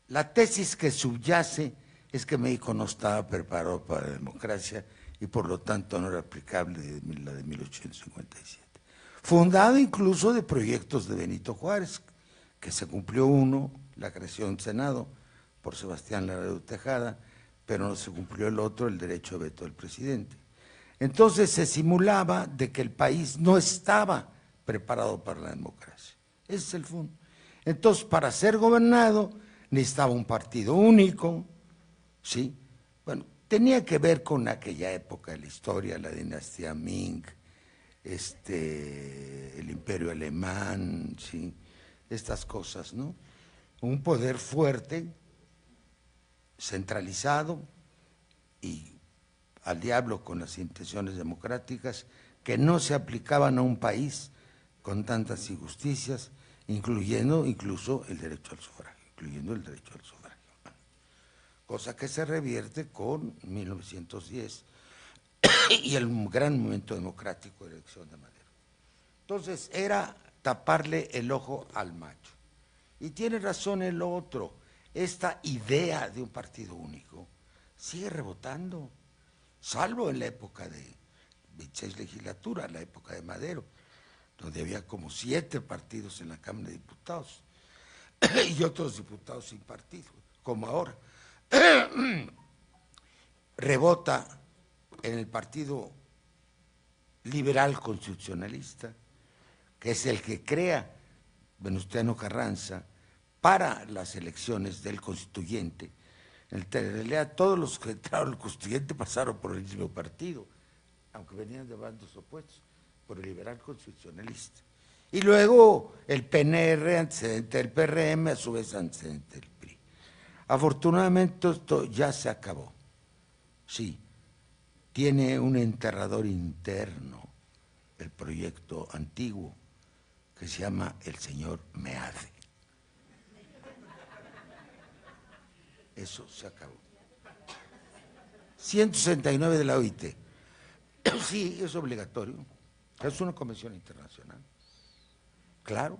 La tesis que subyace es que México no estaba preparado para la democracia y por lo tanto no era aplicable la de 1857. Fundado incluso de proyectos de Benito Juárez, que se cumplió uno, la creación del Senado por Sebastián Lara Tejada, pero no se cumplió el otro, el derecho de veto del presidente. Entonces se simulaba de que el país no estaba preparado para la democracia. Ese es el fondo. Entonces, para ser gobernado necesitaba un partido único, ¿sí? Bueno, tenía que ver con aquella época de la historia, la dinastía Ming, el imperio alemán, ¿sí? Estas cosas, ¿no? Un poder fuerte, centralizado y al diablo con las intenciones democráticas que no se aplicaban a un país con tantas injusticias, incluyendo incluso el derecho al sufragio, cosa que se revierte con 1910 y el gran momento democrático de la elección de Madero. Entonces era taparle el ojo al macho. Y tiene razón el otro, esta idea de un partido único sigue rebotando, salvo en la época de 26 legislaturas, la época de Madero, donde había como 7 partidos en la Cámara de Diputados y otros diputados sin partido, como ahora. Rebota en el Partido Liberal Constitucionalista, que es el que crea Venustiano Carranza para las elecciones del constituyente. En realidad, todos los que entraron al constituyente pasaron por el mismo partido, aunque venían de bandos opuestos, por el liberal constitucionalista. Y luego el PNR, antecedente del PRM, a su vez antecedente del PRI. Afortunadamente esto ya se acabó. Sí, tiene un enterrador interno el proyecto antiguo que se llama el señor Meade. Eso se acabó. 169 de la OIT. Sí, es obligatorio. Es una convención internacional. Claro,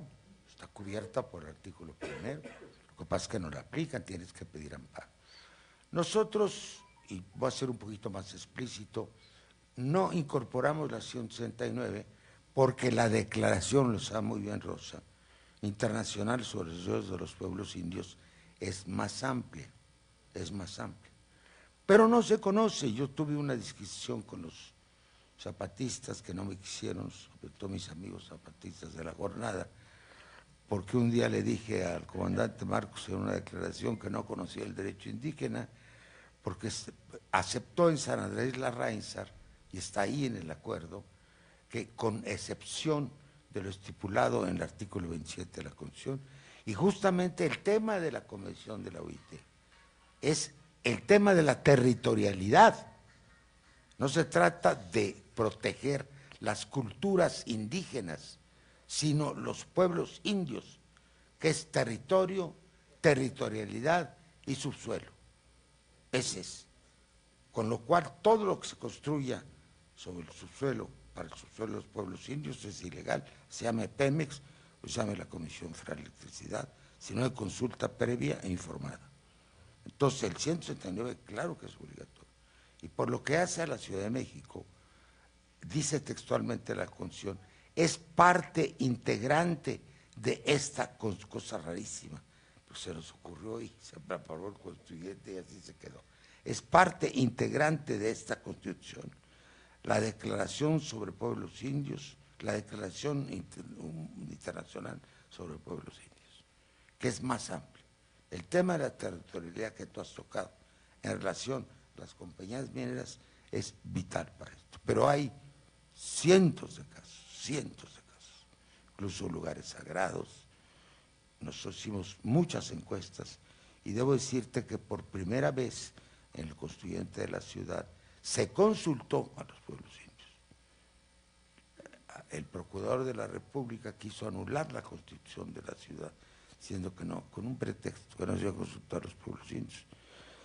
está cubierta por el artículo primero. Lo que pasa es que no la aplican, tienes que pedir amparo. Nosotros, y voy a ser un poquito más explícito, no incorporamos la 169 porque la declaración, lo sabe muy bien Rosa, internacional sobre los derechos de los pueblos indios es más amplia, Pero no se conoce. Yo tuve una discusión con los zapatistas que no me quisieron, sobre todo mis amigos zapatistas de la jornada, porque un día le dije al comandante Marcos en una declaración que no conocía el derecho indígena, porque aceptó en San Andrés Larrainzar, y está ahí en el acuerdo, que con excepción de lo estipulado en el artículo 27 de la Constitución, y justamente el tema de la Convención de la OIT es el tema de la territorialidad. No se trata de proteger las culturas indígenas, sino los pueblos indios, que es territorio, territorialidad y subsuelo. Ese es. Con lo cual, todo lo que se construya sobre el subsuelo, para el subsuelo de los pueblos indios, es ilegal. Se llame Pemex o se llame la Comisión Federal de Electricidad, si no hay consulta previa e informada. Entonces, el 169, claro que es obligatorio. Y por lo que hace a la Ciudad de México, dice textualmente la Constitución, es parte integrante de esta cosa rarísima. Pues se nos ocurrió y se aprobó el constituyente y así se quedó. Es parte integrante de esta Constitución la Declaración sobre Pueblos Indios, la Declaración Internacional sobre Pueblos Indios, que es más amplia. El tema de la territorialidad que tú has tocado en relación a las compañías mineras es vital para esto. Pero hay cientos de casos, incluso lugares sagrados. Nosotros hicimos muchas encuestas y debo decirte que por primera vez en el constituyente de la ciudad se consultó a los pueblos indios. El procurador de la República quiso anular la constitución de la ciudad, diciendo que no, con un pretexto, que no se iba a consultar a los pueblos indios.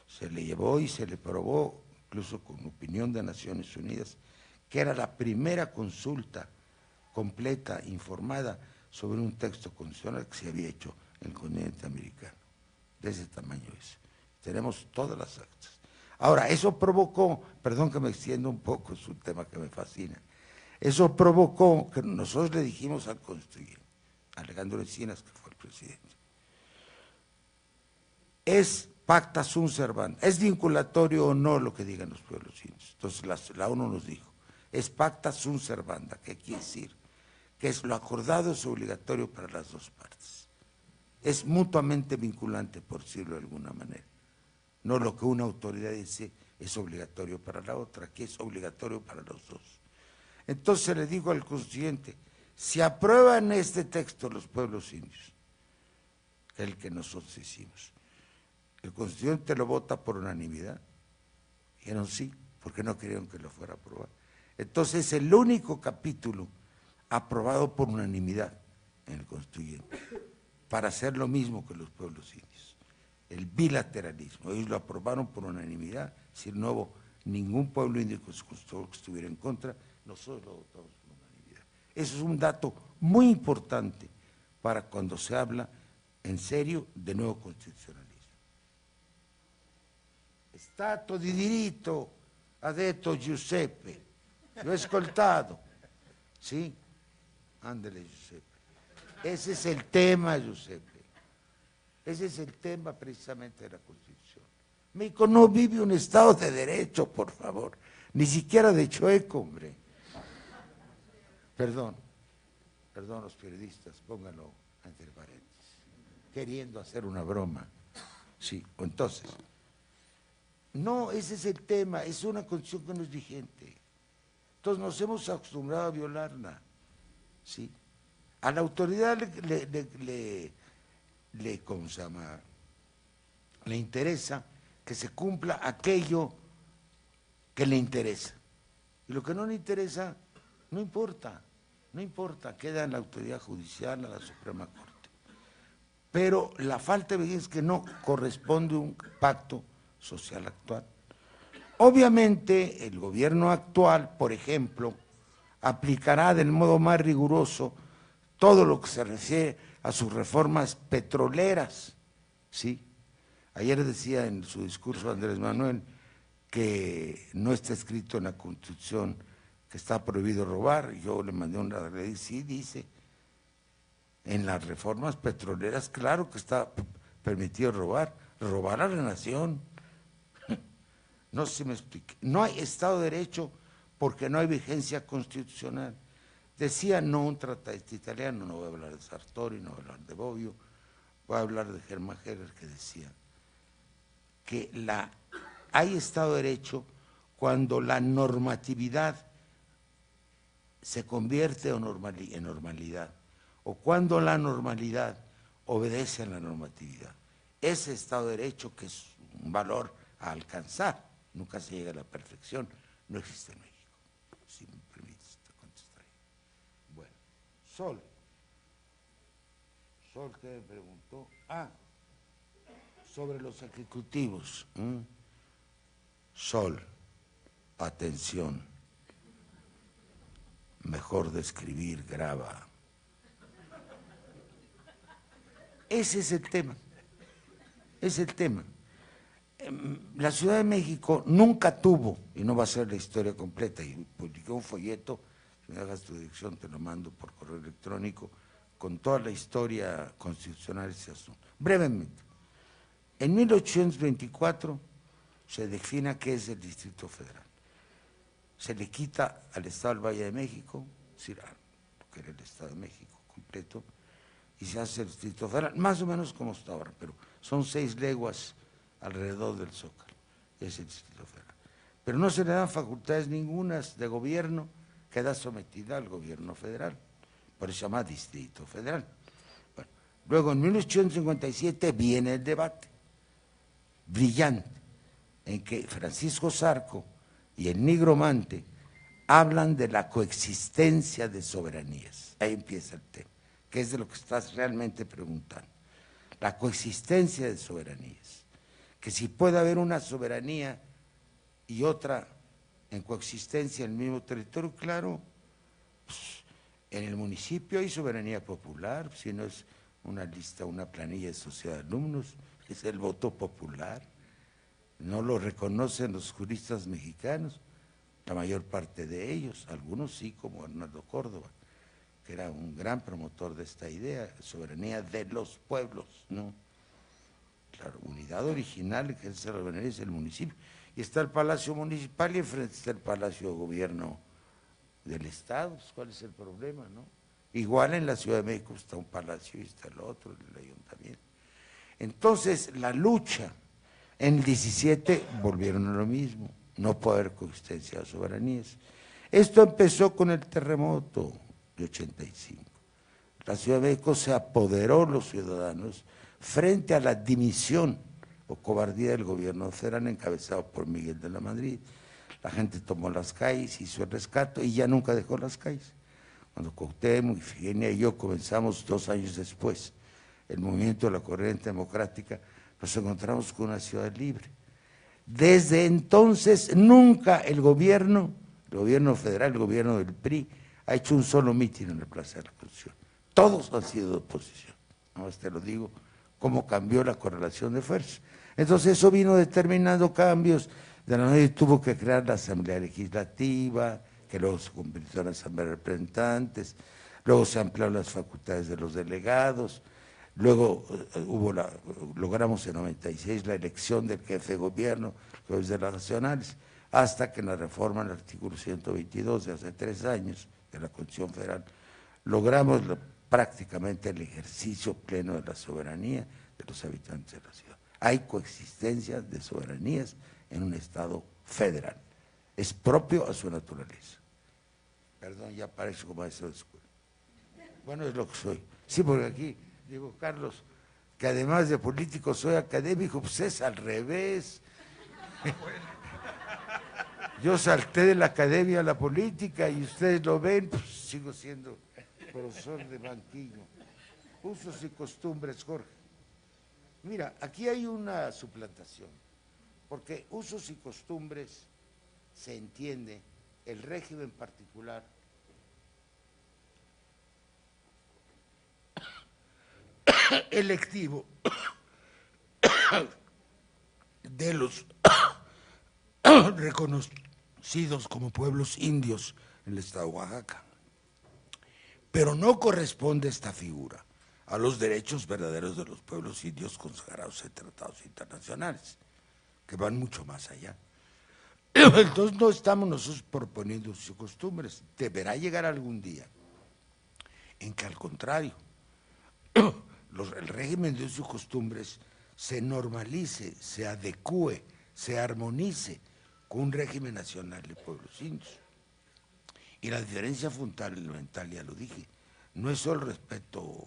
Se le llevó y se le probó, incluso con opinión de Naciones Unidas, que era la primera consulta completa, informada, sobre un texto constitucional que se había hecho en el continente americano. De ese tamaño es. Tenemos todas las actas. Ahora, eso provocó, perdón que me extienda un poco, es un tema que me fascina, eso provocó que nosotros le dijimos al constituyente, Alejandro Encinas, que fue el presidente, es pacta sunt servanda, es vinculatorio o no lo que digan los pueblos indios. Entonces la ONU nos dijo, es pacta sunt servanda, ¿qué quiere decir? Que es lo acordado es obligatorio para las dos partes. Es mutuamente vinculante, por decirlo de alguna manera. No lo que una autoridad dice es obligatorio para la otra, aquí es obligatorio para los dos. Entonces le digo al constituyente, si aprueban este texto los pueblos indios, que es el que nosotros hicimos, el constituyente lo vota por unanimidad. Dijeron sí, porque no querían que lo fuera a aprobar. Entonces es el único capítulo aprobado por unanimidad en el constituyente, para hacer lo mismo que los pueblos indios, el bilateralismo. Ellos lo aprobaron por unanimidad, si no hubo ningún pueblo indio que estuviera en contra, nosotros lo votamos por unanimidad. Eso es un dato muy importante para cuando se habla en serio de nuevo constitucionalismo. Stato di diritto, ha detto Giuseppe, lo he ascoltato, ¿sí? Ándale, Giuseppe. Ese es el tema, Giuseppe. Ese es el tema precisamente de la Constitución. México no vive un Estado de Derecho, por favor. Ni siquiera de chueco, hombre. Perdón los periodistas, pónganlo entre paréntesis. Queriendo hacer una broma. Sí, entonces. No, ese es el tema, es una Constitución que no es vigente. Entonces nos hemos acostumbrado a violarla. ¿Sí? A la autoridad ¿cómo se llama? Le interesa que se cumpla aquello que le interesa. Y lo que no le interesa, no importa, queda en la autoridad judicial, a la Suprema Corte. Pero la falta de evidencia es que no corresponde un pacto social actual. Obviamente, el gobierno actual, por ejemplo, aplicará del modo más riguroso todo lo que se refiere a sus reformas petroleras, ¿sí? Ayer decía en su discurso Andrés Manuel que no está escrito en la Constitución que está prohibido robar. Yo le mandé una ley, sí, dice, en las reformas petroleras, claro que está permitido robar a la nación. No sé si me expliqué. No hay Estado de Derecho porque no hay vigencia constitucional. Decía no un tratadista italiano, no voy a hablar de Sartori, no voy a hablar de Bobbio, voy a hablar de Germán Heller, que decía que hay Estado de Derecho cuando la normatividad se convierte en normalidad, o cuando la normalidad obedece a la normatividad. Ese Estado de Derecho, que es un valor a alcanzar, nunca se llega a la perfección, no existe en México. Si me permites, te contestaré. Bueno, Sol, ¿qué me preguntó? Sobre los ejecutivos. Sol, atención, mejor de escribir, graba. Ese es el tema, La Ciudad de México nunca tuvo, y no va a ser la historia completa, y publiqué un folleto, si me hagas tu dirección te lo mando por correo electrónico, con toda la historia constitucional de ese asunto. Brevemente, en 1824 se define qué es el Distrito Federal. Se le quita al Estado del Valle de México, es decir, que era el Estado de México completo, y se hace el Distrito Federal, más o menos como está ahora, pero son 6 leguas alrededor del Zócalo, es el Distrito Federal. Pero no se le dan facultades ningunas de gobierno, queda sometida al gobierno federal, por eso se llama Distrito Federal. Bueno, luego en 1857 viene el debate brillante en que Francisco Zarco y el nigromante hablan de la coexistencia de soberanías. Ahí empieza el tema, que es de lo que estás realmente preguntando. La coexistencia de soberanías, que si puede haber una soberanía y otra en coexistencia en el mismo territorio, claro, pues, en el municipio hay soberanía popular, si no es una lista, una planilla de sociedad de alumnos, es el voto popular. No lo reconocen los juristas mexicanos, la mayor parte de ellos, algunos sí, como Arnaldo Córdoba, que era un gran promotor de esta idea, soberanía de los pueblos, ¿no? La unidad original que es la soberanía es el municipio. Y está el Palacio Municipal y enfrente está el Palacio de Gobierno del Estado, ¿cuál es el problema, no? Igual en la Ciudad de México está un palacio y está el otro, el ayuntamiento. Entonces, la lucha en el 17 volvieron a lo mismo, no puede haber coexistencia de soberanías. Esto empezó con el terremoto de 85. La Ciudad de México se apoderó, los ciudadanos, frente a la dimisión o cobardía del gobierno federal encabezado por Miguel de la Madrid. La gente tomó las calles, hizo el rescate y ya nunca dejó las calles. Cuando Cuauhtémoc, Ifigenia y yo comenzamos 2 años después el movimiento de la corriente democrática, nos encontramos con una ciudad libre. Desde entonces nunca el gobierno federal, el gobierno del PRI, ha hecho un solo mitin en la Plaza de la Constitución. Todos han sido de oposición. Nada más te lo digo, cómo cambió la correlación de fuerzas. Entonces eso vino determinando cambios. De la manera que tuvo que crear la Asamblea Legislativa, que luego se convirtió en la Asamblea de Representantes, luego se ampliaron las facultades de los delegados, luego logramos en 96 la elección del jefe de gobierno, que es de las nacionales, hasta que en la reforma del artículo 122 de hace 3 años de la Constitución Federal, logramos prácticamente el ejercicio pleno de la soberanía de los habitantes de la ciudad. Hay coexistencia de soberanías en un Estado federal. Es propio a su naturaleza. Perdón, ya parezco como maestro de escuela. Bueno, es lo que soy. Sí, porque aquí, digo, Carlos, que además de político soy académico, pues es al revés. Yo salté de la academia a la política y ustedes lo ven, pues sigo siendo profesor de banquillo. Usos y costumbres, Jorge. Mira, aquí hay una suplantación, porque usos y costumbres se entiende el régimen particular electivo de los reconocidos como pueblos indios en el estado de Oaxaca. Pero no corresponde esta figura a los derechos verdaderos de los pueblos indios consagrados en tratados internacionales, que van mucho más allá. Entonces no estamos nosotros proponiendo sus costumbres, deberá llegar algún día en que al contrario, el régimen de sus costumbres se normalice, se adecúe, se armonice con un régimen nacional de pueblos indios. Y la diferencia fundamental, ya lo dije, no es solo respecto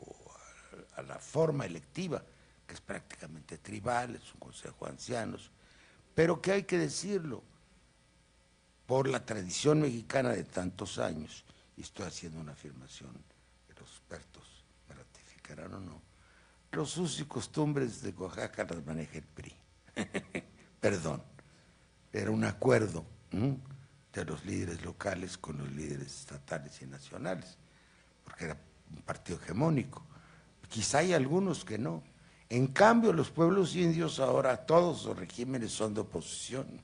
a la forma electiva, que es prácticamente tribal, es un consejo de ancianos, pero que hay que decirlo, por la tradición mexicana de tantos años, y estoy haciendo una afirmación que los expertos me ratificarán o no, los usos y costumbres de Oaxaca las maneja el PRI. Perdón, era un acuerdo de los líderes locales con los líderes estatales y nacionales, porque era un partido hegemónico. Quizá hay algunos que no. En cambio, los pueblos indios ahora, todos los regímenes son de oposición,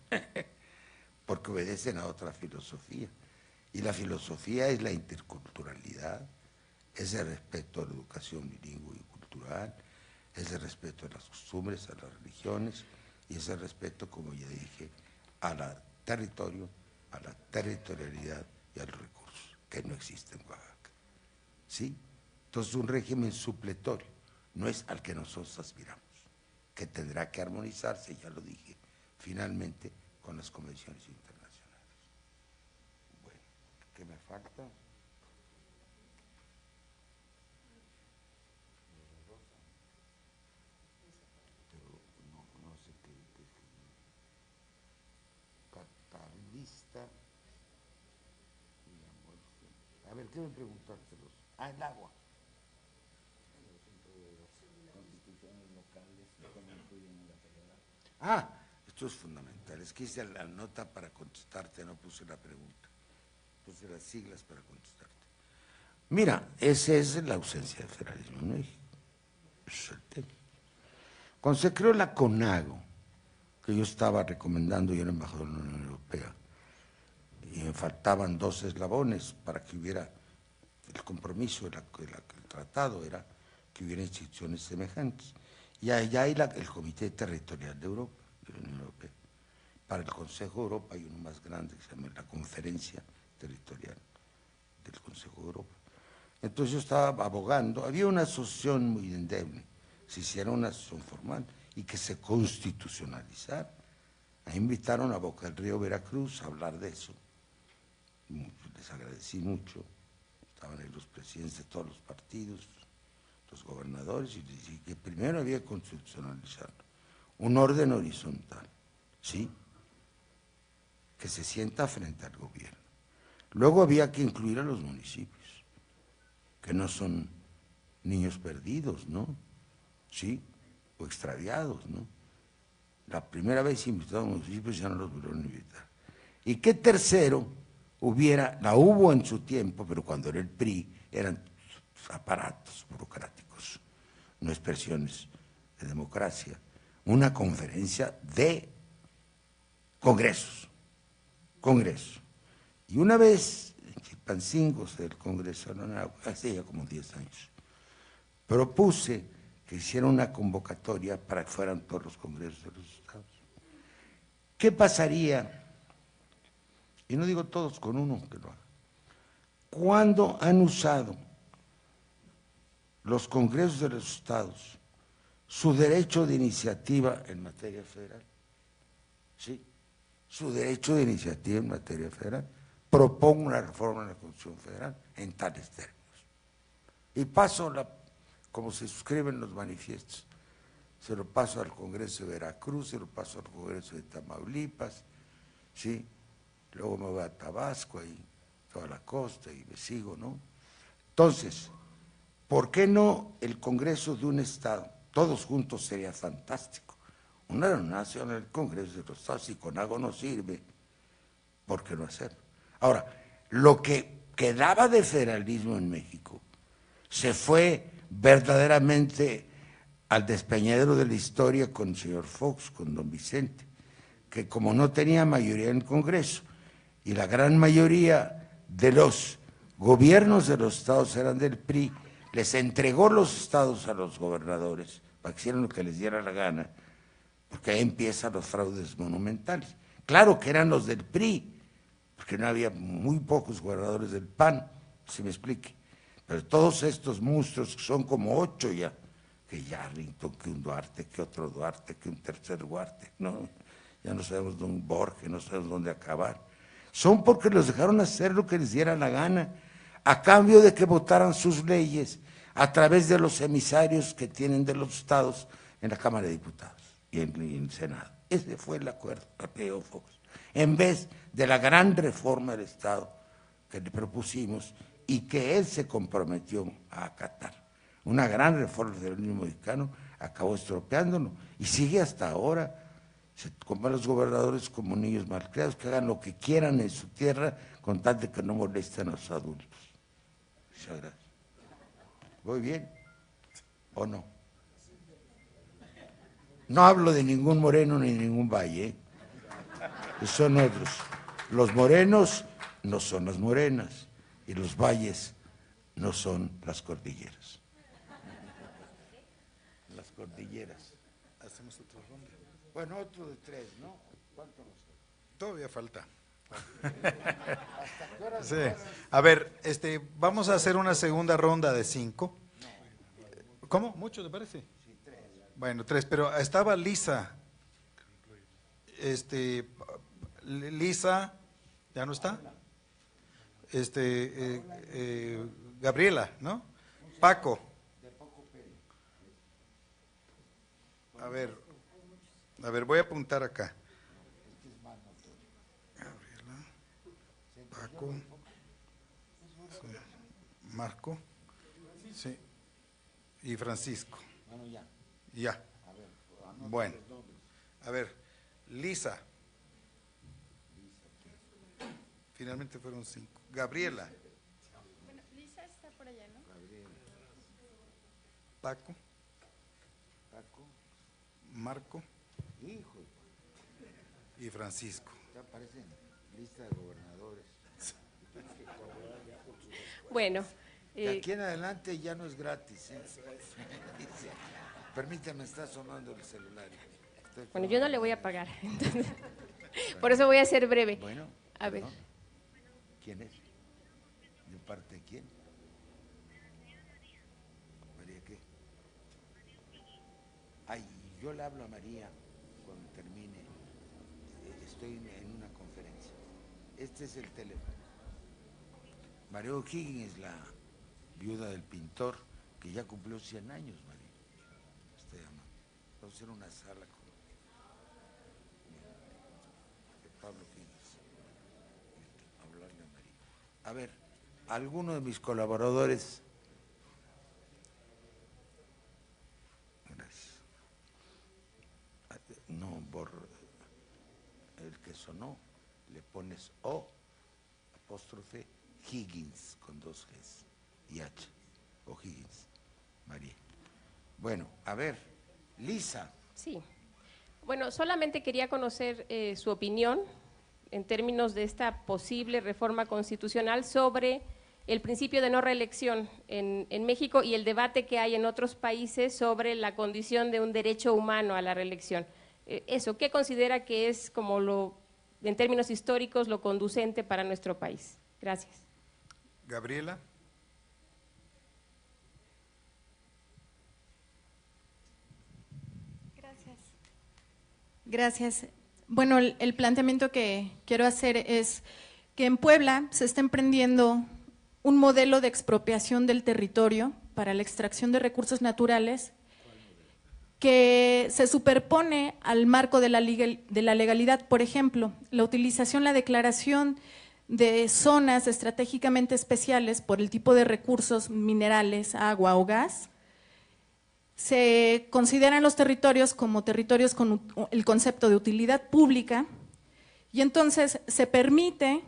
porque obedecen a otra filosofía. Y la filosofía es la interculturalidad, es el respeto a la educación bilingüe y cultural, es el respeto a las costumbres, a las religiones, y es el respeto, como ya dije, al territorio, a la territorialidad y a los recursos, que no existen en Oaxaca. ¿Sí? Entonces, un régimen supletorio, no es al que nosotros aspiramos, que tendrá que armonizarse, ya lo dije, finalmente con las convenciones internacionales. Bueno, ¿qué me falta? Pero no sé qué catalista. A ver, ¿qué me preguntaste? El agua. Esto es fundamental. Es que hice la nota para contestarte, no puse la pregunta. Puse las siglas para contestarte. Mira, esa es la ausencia de federalismo en México. Ese es el tema. Cuando se creó la CONAGO, que yo estaba recomendando, yo era embajador de la Unión Europea, y me faltaban 2 eslabones para que hubiera el compromiso, el tratado era que hubiera instituciones semejantes. Y allá hay el Comité Territorial de Europa, de la Unión Europea. Para el Consejo de Europa hay uno más grande que se llama la Conferencia Territorial del Consejo de Europa. Entonces yo estaba abogando, había una asociación muy endeble, se hiciera una asociación formal y que se constitucionalizara. Ahí invitaron a Boca del Río, Veracruz, a hablar de eso. Les agradecí mucho. Estaban ahí los presidentes de todos los partidos, los gobernadores, y les dije que primero había que constitucionalizar un orden horizontal, ¿sí?, que se sienta frente al gobierno. Luego había que incluir a los municipios, que no son niños perdidos, ¿no?, ¿sí?, o extraviados, ¿no? La primera vez invitados a los municipios ya no los volvieron a invitar. Y que tercero, la hubo en su tiempo, pero cuando era el PRI, eran aparatos burocráticos, no expresiones de democracia, una conferencia de congresos. Y una vez, en Chilpancingo, del Congreso, hace ya como 10 años, propuse que hiciera una convocatoria para que fueran todos los congresos de los estados. ¿Qué pasaría? Y no digo todos, con uno que lo haga. ¿Cuándo han usado los congresos de los estados su derecho de iniciativa en materia federal? ¿Sí? Su derecho de iniciativa en materia federal. Propongo una reforma de la Constitución Federal en tales términos. Y paso, como se suscriben los manifiestos, se lo paso al Congreso de Veracruz, se lo paso al Congreso de Tamaulipas, ¿sí? Luego me voy a Tabasco, ahí toda la costa, y me sigo, ¿no? Entonces, ¿por qué no el Congreso de un Estado? Todos juntos sería fantástico. Una nación, el Congreso de los Estados, si CONAGO no sirve, ¿por qué no hacerlo? Ahora, lo que quedaba de federalismo en México se fue verdaderamente al despeñadero de la historia con el señor Fox, con don Vicente, que como no tenía mayoría en el Congreso y la gran mayoría de los gobiernos de los estados eran del PRI, les entregó los estados a los gobernadores para que hicieran lo que les diera la gana, porque ahí empiezan los fraudes monumentales. Claro que eran los del PRI, porque no había muy pocos gobernadores del PAN, si me explique, pero todos estos monstruos, que son como 8 ya, que Yarrington, que un Duarte, que otro Duarte, que un tercer Duarte, no, ya no sabemos dónde Borges, no sabemos dónde acabar, son porque los dejaron hacer lo que les diera la gana, a cambio de que votaran sus leyes a través de los emisarios que tienen de los estados en la Cámara de Diputados y en el Senado. Ese fue el acuerdo que dio Fox, en vez de la gran reforma del Estado que le propusimos y que él se comprometió a acatar. Una gran reforma del federalismo mexicano acabó estropeándolo y sigue hasta ahora. Se comen los gobernadores como niños malcriados, que hagan lo que quieran en su tierra con tal de que no molesten a los adultos. Muchas gracias. ¿Voy bien o no? No hablo de ningún moreno ni de ningún valle, ¿eh? Son otros. Los morenos no son las morenas y los valles no son las cordilleras. Las cordilleras. Hacemos otra ronda. Bueno, otro de 3, ¿no? ¿Cuánto nos queda? Todavía falta. Sí. A ver, vamos a hacer una segunda ronda de 5. ¿Cómo? ¿Mucho te parece? Sí, 3. Bueno, 3, pero estaba Lisa. Lisa, ¿ya no está? Gabriela, ¿no? Paco. A ver, voy a apuntar acá. Gabriela, Paco, Marco, sí, y Francisco. Ya. Bueno, a ver, Lisa. Finalmente fueron 5. Gabriela. Bueno, Lisa está por allá, ¿no? Paco. Marco. Hijo. Y Francisco. Ya aparecen lista de gobernadores. Bueno. De aquí en adelante ya no es gratis, ¿eh? Permítame, está sonando el celular. Bueno, yo no le voy a pagar, entonces, por eso voy a ser breve. Bueno, a ver. ¿Quién es? ¿De parte de quién? ¿María qué? Ay, yo le hablo a María cuando termine. Estoy en una conferencia. Este es el teléfono. María O'Higgins es la viuda del pintor que ya cumplió 100 años, María. Vamos a hacer una sala con Pablo Higgins. Hablarle a María. A ver, alguno de mis colaboradores. Gracias. No, por el que sonó, le pones O, apóstrofe, Higgins, con 2 Gs y H, o Higgins, María. Bueno, a ver, Lisa. Sí. Bueno, solamente quería conocer su opinión en términos de esta posible reforma constitucional sobre el principio de no reelección en México y el debate que hay en otros países sobre la condición de un derecho humano a la reelección. ¿Qué considera que es como en términos históricos, lo conducente para nuestro país? Gracias. Gabriela. Gracias. Bueno, el planteamiento que quiero hacer es que en Puebla se está emprendiendo un modelo de expropiación del territorio para la extracción de recursos naturales que se superpone al marco de la legalidad. Por ejemplo, la utilización, la declaración de zonas estratégicamente especiales por el tipo de recursos minerales, agua o gas. Se consideran los territorios como territorios con el concepto de utilidad pública Y entonces se permite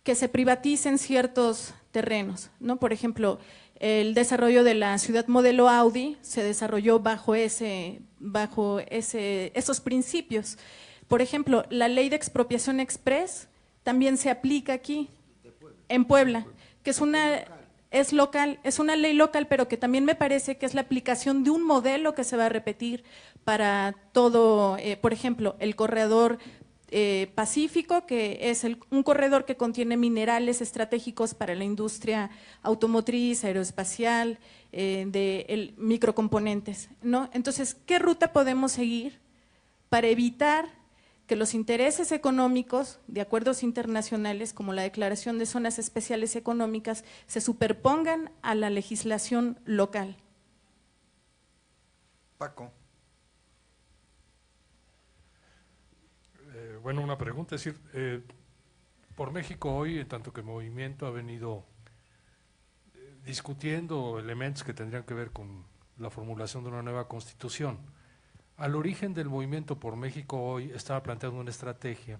que se privaticen ciertos terrenos, ¿no? Por ejemplo, el desarrollo de la ciudad modelo Audi se desarrolló bajo esos principios. Por ejemplo, la ley de expropiación express también se aplica aquí, en Puebla, que es local, es una ley local, pero que también me parece que es la aplicación de un modelo que se va a repetir para todo, por ejemplo, el corredor Pacífico, que es un corredor que contiene minerales estratégicos para la industria automotriz, aeroespacial, de microcomponentes, ¿no? Entonces, ¿qué ruta podemos seguir para evitar que los intereses económicos de acuerdos internacionales, como la Declaración de Zonas Especiales Económicas, se superpongan a la legislación local? Paco. Bueno, una pregunta, es decir, por México hoy, en tanto que el movimiento ha venido discutiendo elementos que tendrían que ver con la formulación de una nueva constitución. Al origen del movimiento por México hoy estaba planteando una estrategia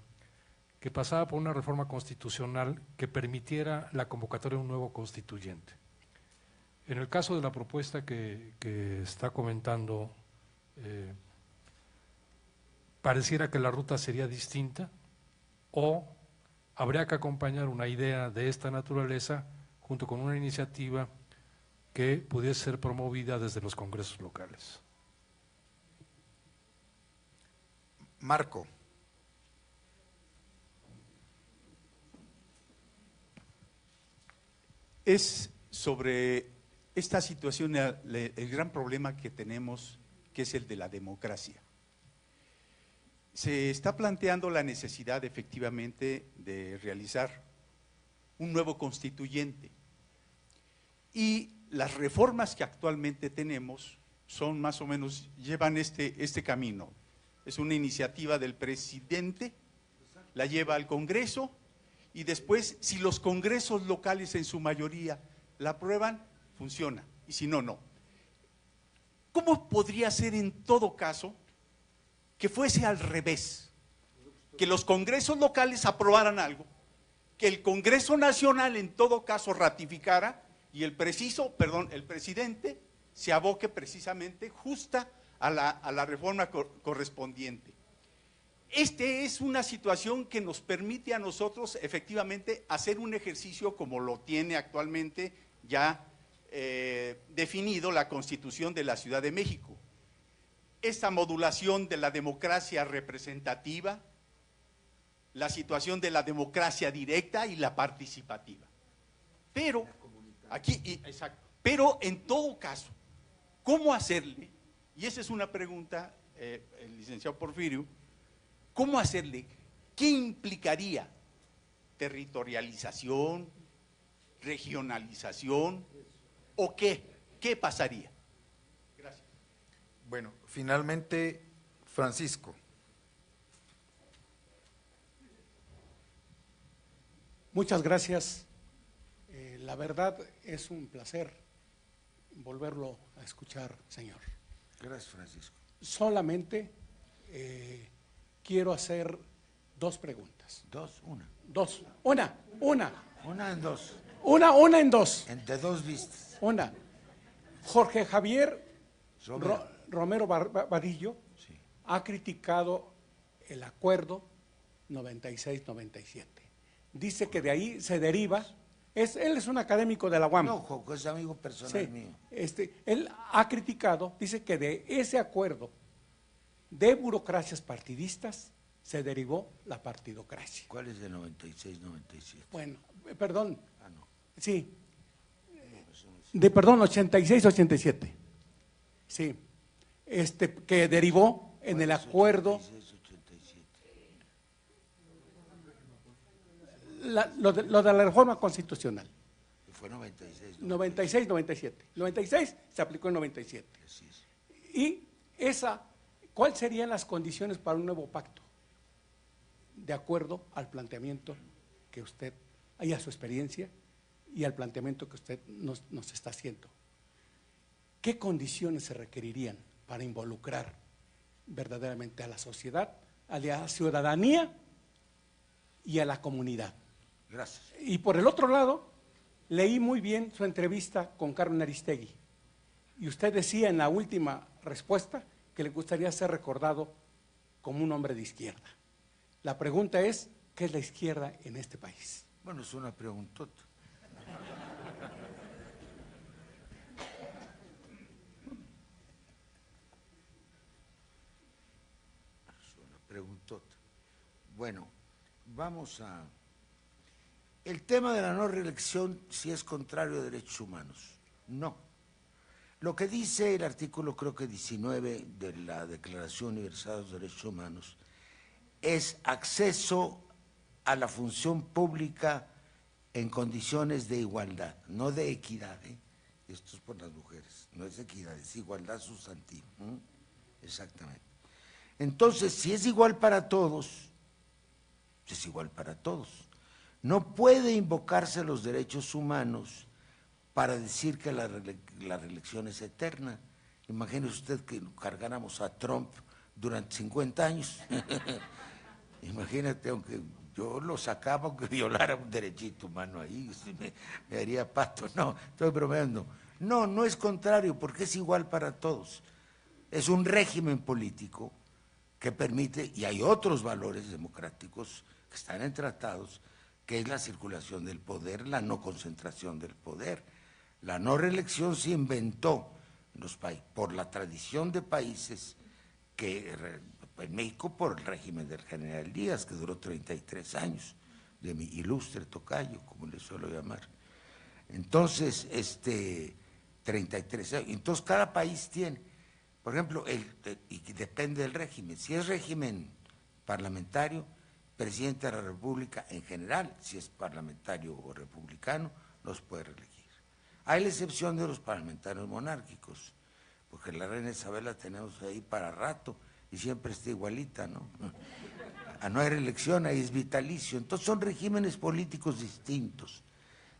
que pasaba por una reforma constitucional que permitiera la convocatoria de un nuevo constituyente. En el caso de la propuesta que está comentando, pareciera que la ruta sería distinta, o habría que acompañar una idea de esta naturaleza junto con una iniciativa que pudiese ser promovida desde los congresos locales. Marco. Es sobre esta situación el gran problema que tenemos, que es el de la democracia. Se está planteando la necesidad efectivamente de realizar un nuevo constituyente, y las reformas que actualmente tenemos son más o menos, llevan este camino. Es una iniciativa del presidente, la lleva al Congreso, y después, si los congresos locales en su mayoría la aprueban, funciona, y si no, no. ¿Cómo podría ser en todo caso que fuese al revés? Que los congresos locales aprobaran algo, que el Congreso Nacional en todo caso ratificara, y el presidente se aboque precisamente justa a la reforma correspondiente. Es una situación que nos permite a nosotros efectivamente hacer un ejercicio como lo tiene actualmente ya definido la Constitución de la Ciudad de México. Esta modulación de la democracia representativa, la situación de la democracia directa y la participativa. Pero, pero en todo caso, ¿cómo hacerle? Y esa es una pregunta, el licenciado Porfirio, ¿cómo hacerle? ¿Qué implicaría? ¿Territorialización? ¿Regionalización? ¿O qué? ¿Qué pasaría? Gracias. Bueno, finalmente, Francisco. Muchas gracias. La verdad es un placer volverlo a escuchar, señor. Gracias, Francisco. Solamente quiero hacer dos preguntas. ¿Dos? Una. Dos. Una. Una en dos. Una en dos. De dos vistas. Una. Jorge Javier Romero Vadillo sí. Ha criticado el acuerdo 96-97. Dice que de ahí se deriva, él es un académico de la UAM. No, Joco, es amigo personal mío. Él ha criticado, dice que de ese acuerdo de burocracias partidistas se derivó la partidocracia. ¿Cuál es el 96-97? Bueno, perdón. Ah, no. Sí. Perdón, 86-87. Sí. Que derivó en el acuerdo. 86, 87. Lo de la reforma constitucional. Fue 96-97. 96 se aplicó en 97. Así es. Y ¿cuáles serían las condiciones para un nuevo pacto? De acuerdo al planteamiento que usted, y a su experiencia, y al planteamiento que usted nos está haciendo. ¿Qué condiciones se requerirían para involucrar verdaderamente a la sociedad, a la ciudadanía y a la comunidad. Gracias. Y por el otro lado, leí muy bien su entrevista con Carmen Aristegui. Y usted decía en la última respuesta que le gustaría ser recordado como un hombre de izquierda. La pregunta es, ¿qué es la izquierda en este país? Bueno, es una preguntota. Es una preguntota. Bueno, vamos a... El tema de la no reelección, si es contrario a derechos humanos. No. Lo que dice el artículo, creo que 19 de la Declaración Universal de los Derechos Humanos, es acceso a la función pública en condiciones de igualdad, no de equidad, ¿eh? Esto es por las mujeres, no es equidad, es igualdad sustantiva. Exactamente. Entonces, si es igual para todos, es igual para todos. No puede invocarse los derechos humanos para decir que la reelección es eterna. Imagínese usted que cargáramos a Trump durante 50 años. Imagínate, aunque yo lo sacaba, aunque violara un derechito humano ahí, me haría pato. No, estoy bromeando. No, no es contrario, porque es igual para todos. Es un régimen político que permite, y hay otros valores democráticos que están en tratados, que es la circulación del poder, la no concentración del poder. La no reelección se inventó en los países, por la tradición de países que, en México por el régimen del general Díaz, que duró 33 años, de mi ilustre tocayo, como le suelo llamar. Entonces, 33 años. Entonces, cada país tiene, por ejemplo, y depende del régimen. Si es régimen parlamentario, presidente de la República en general, si es parlamentario o republicano, los puede reelegir. Hay la excepción de los parlamentarios monárquicos, porque la reina Isabel la tenemos ahí para rato y siempre está igualita, ¿no? No hay reelección, ahí es vitalicio. Entonces son regímenes políticos distintos.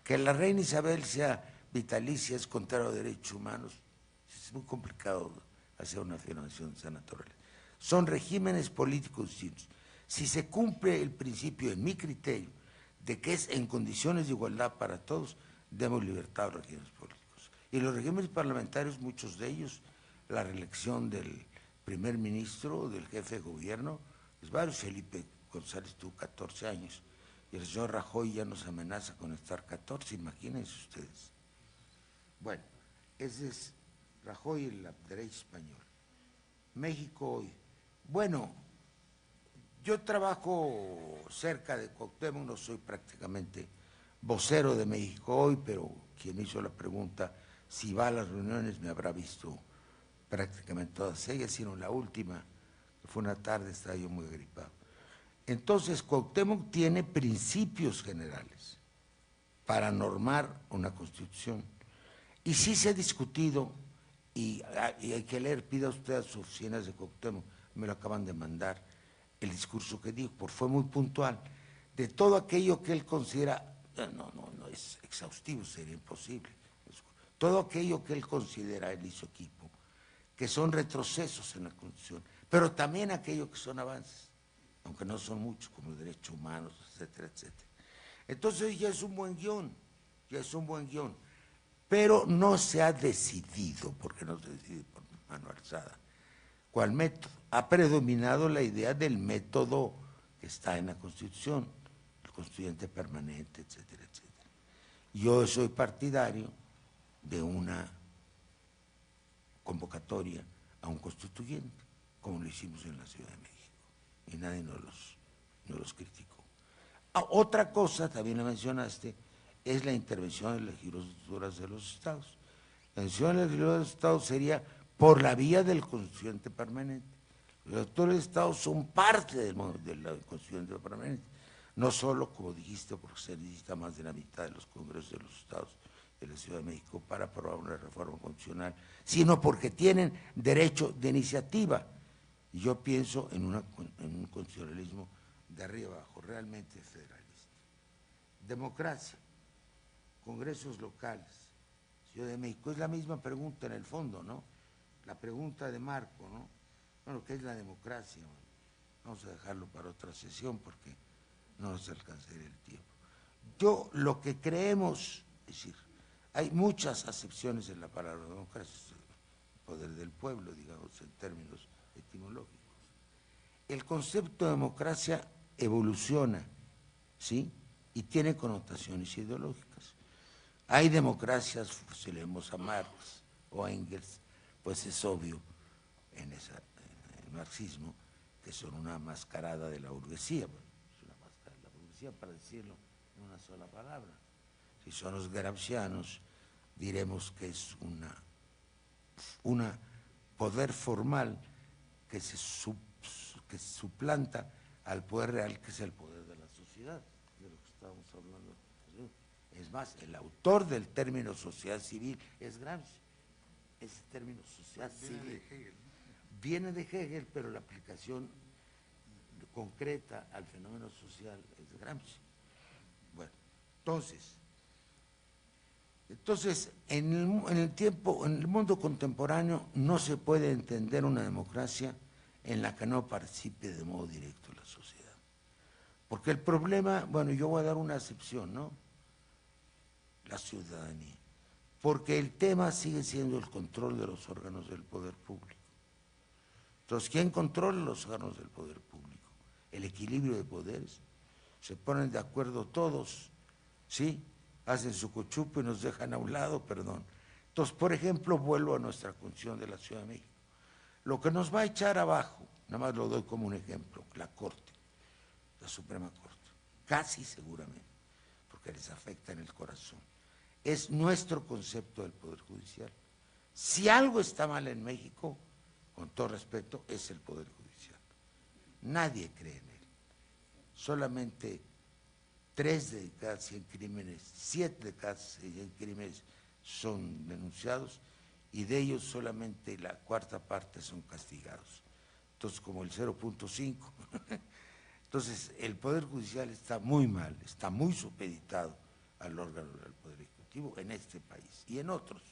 Que la reina Isabel sea vitalicia es contrario a derechos humanos. Es muy complicado hacer una afirmación de esa naturaleza. Son regímenes políticos distintos. Si se cumple el principio, en mi criterio, de que es en condiciones de igualdad para todos, demos libertad a los regímenes políticos. Y los regímenes parlamentarios, muchos de ellos, la reelección del primer ministro, del jefe de gobierno, es varios. Felipe González tuvo 14 años, y el señor Rajoy ya nos amenaza con estar 14, imagínense ustedes. Bueno, ese es Rajoy y la derecha española. México hoy. Bueno, yo trabajo cerca de Cuauhtémoc, no soy prácticamente vocero de México hoy, pero quien me hizo la pregunta si va a las reuniones me habrá visto prácticamente todas ellas, sino la última, que fue una tarde, estaba yo muy agripado. Entonces, Cuauhtémoc tiene principios generales para normar una constitución. Y sí se ha discutido, y hay que leer, pida usted a sus oficinas de Cuauhtémoc, me lo acaban de mandar, el discurso que dijo, porque fue muy puntual, de todo aquello que él considera, no es exhaustivo, sería imposible, todo aquello que él considera, él y su equipo, que son retrocesos en la Constitución, pero también aquello que son avances, aunque no son muchos, como los derechos humanos, etcétera, etcétera. Entonces ya es un buen guión, pero no se ha decidido, porque no se decide por mano alzada, cuál método. Ha predominado la idea del método que está en la Constitución, el constituyente permanente, etcétera, etcétera. Yo soy partidario de una convocatoria a un constituyente, como lo hicimos en la Ciudad de México, y nadie nos los criticó. Otra cosa, también la mencionaste, es la intervención de las legislaturas de los estados. La intervención de las legislaturas de los estados sería por la vía del constituyente permanente. Los legisladores de estados son parte del constituyente permanente, no solo, como dijiste, porque se necesita más de la mitad de los congresos de los estados de la Ciudad de México para aprobar una reforma constitucional, sino porque tienen derecho de iniciativa. Y yo pienso en un constitucionalismo de arriba abajo, realmente federalista. Democracia, congresos locales, Ciudad de México, es la misma pregunta en el fondo, ¿no? La pregunta de Marco, ¿no? Bueno, ¿qué es la democracia? Vamos a dejarlo para otra sesión porque no nos alcanzaría el tiempo. Yo lo que creemos, es decir, hay muchas acepciones en la palabra democracia, el poder del pueblo, digamos, en términos etimológicos. El concepto de democracia evoluciona, ¿sí? Y tiene connotaciones ideológicas. Hay democracias, si leemos a Marx o a Engels, pues es obvio en el marxismo que son una mascarada de la burguesía, es una mascarada de la burguesía para decirlo en una sola palabra. Si son los gramscianos, diremos que es una poder formal que se suplanta al poder real, que es el poder de la sociedad, de lo que estábamos hablando. Es más, el autor del término sociedad civil es Gramsci. Ese término sociedad civil viene de Hegel, pero la aplicación concreta al fenómeno social es de Gramsci. Bueno, entonces en el mundo contemporáneo no se puede entender una democracia en la que no participe de modo directo la sociedad. Porque el problema, bueno, yo voy a dar una excepción, ¿no? La ciudadanía. Porque el tema sigue siendo el control de los órganos del poder público. Entonces, ¿quién controla los órganos del poder público? El equilibrio de poderes. Se ponen de acuerdo todos, ¿sí? Hacen su cochupo y nos dejan a un lado, perdón. Entonces, por ejemplo, vuelvo a nuestra Constitución de la Ciudad de México. Lo que nos va a echar abajo, nada más lo doy como un ejemplo, la Corte, la Suprema Corte, casi seguramente, porque les afecta en el corazón, es nuestro concepto del Poder Judicial. Si algo está mal en México, con todo respeto, es el Poder Judicial. Nadie cree en él. Solamente 3 de cada 100 crímenes, 7 de cada 100 crímenes son denunciados y de ellos solamente la cuarta parte son castigados. Entonces, como el 0.5. Entonces, el Poder Judicial está muy mal, está muy supeditado al órgano del Poder Ejecutivo en este país y en otros,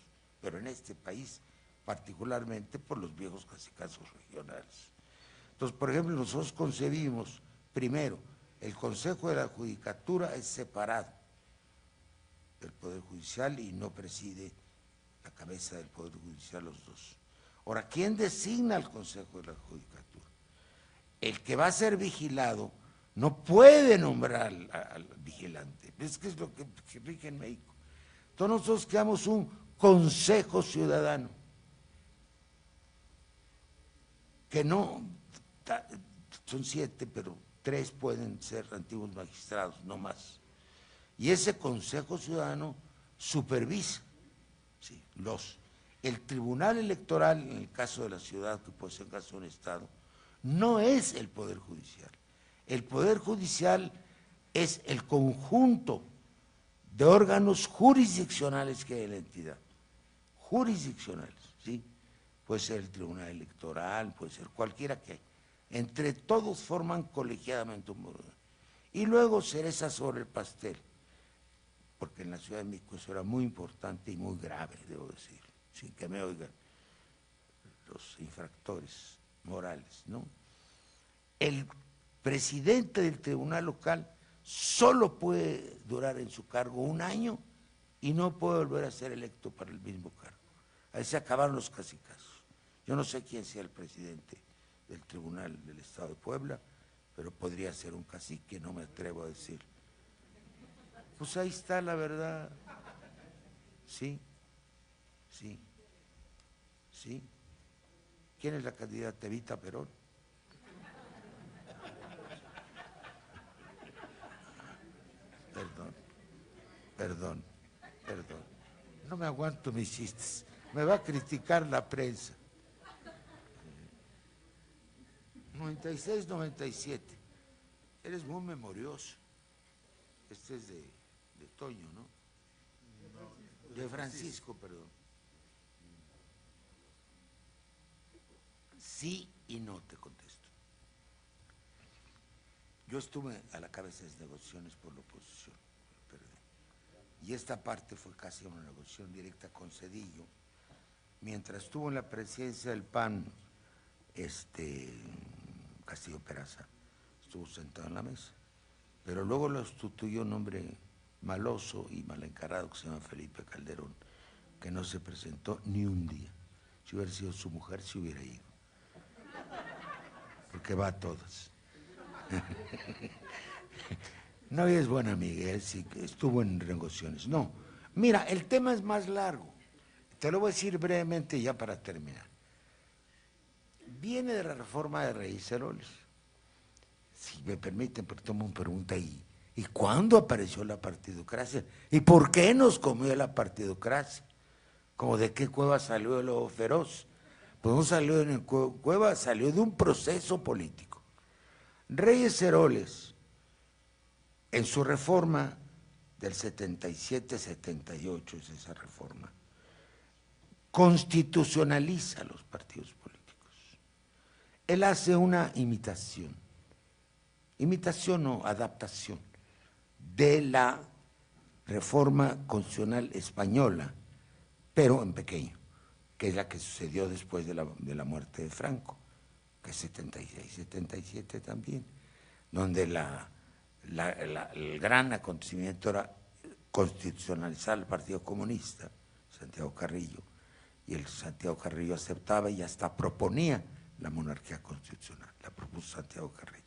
pero en este país particularmente por los viejos cacicazgos regionales. Entonces, por ejemplo, nosotros concebimos, primero, el Consejo de la Judicatura es separado del Poder Judicial y no preside la cabeza del Poder Judicial los dos. Ahora, ¿quién designa al Consejo de la Judicatura? El que va a ser vigilado no puede nombrar al vigilante. Es que es lo que rige en México. Entonces nosotros creamos un Consejo Ciudadano, que no, son 7, pero 3 pueden ser antiguos magistrados, no más. Y ese Consejo Ciudadano supervisa, ¿sí? El Tribunal Electoral, en el caso de la ciudad, que puede ser el caso de un Estado, no es el Poder Judicial. El Poder Judicial es el conjunto de órganos jurisdiccionales que hay en la entidad. Jurisdiccionales, ¿sí? Puede ser el Tribunal Electoral, puede ser cualquiera que hay. Entre todos forman colegiadamente un órgano. Y luego cereza sobre el pastel, porque en la Ciudad de México eso era muy importante y muy grave, debo decir, sin que me oigan los infractores morales, ¿no? El presidente del tribunal local solo puede durar en su cargo 1 año y no puede volver a ser electo para el mismo cargo. Ahí se acabaron los cacicazos. Yo no sé quién sea el presidente del Tribunal del Estado de Puebla, pero podría ser un cacique, no me atrevo a decir. Pues ahí está la verdad. Sí, sí, sí. ¿Quién es la candidata? Evita Perón. Perdón. No me aguanto mis chistes. Me va a criticar la prensa. 96, 97. Eres muy memorioso. Este es de Toño, ¿no? De Francisco, perdón. Sí y no te contesto. Yo estuve a la cabeza de las negociaciones por la oposición, y esta parte fue casi una negociación directa con Zedillo. Mientras estuvo en la presidencia del PAN, Castillo Peraza estuvo sentado en la mesa. pero luego lo sustituyó un hombre maloso y mal encarado que se llama Felipe Calderón, que no se presentó ni un día. Si hubiera sido su mujer, se hubiera ido, porque va a todas. No, ella es buena amiga, él sí estuvo en negociaciones. No, mira, el tema es más largo. Te lo voy a decir brevemente ya para terminar. Viene de la reforma de Reyes Heroles. Si me permiten, pero tomo una pregunta ahí. ¿Y cuándo apareció la partidocracia? ¿Y por qué nos comió la partidocracia? ¿Como de qué cueva salió el lobo feroz? Pues no salió de una cueva, salió de un proceso político. Reyes Heroles, en su reforma del 77-78, es esa reforma, constitucionaliza los partidos políticos. Él hace una imitación o adaptación de la reforma constitucional española, pero en pequeño, que es la que sucedió después de la muerte de Franco, que es 76-77 también, donde el gran acontecimiento era constitucionalizar el Partido Comunista, Santiago Carrillo, y el Santiago Carrillo aceptaba y hasta proponía la monarquía constitucional, la propuso Santiago Carrillo.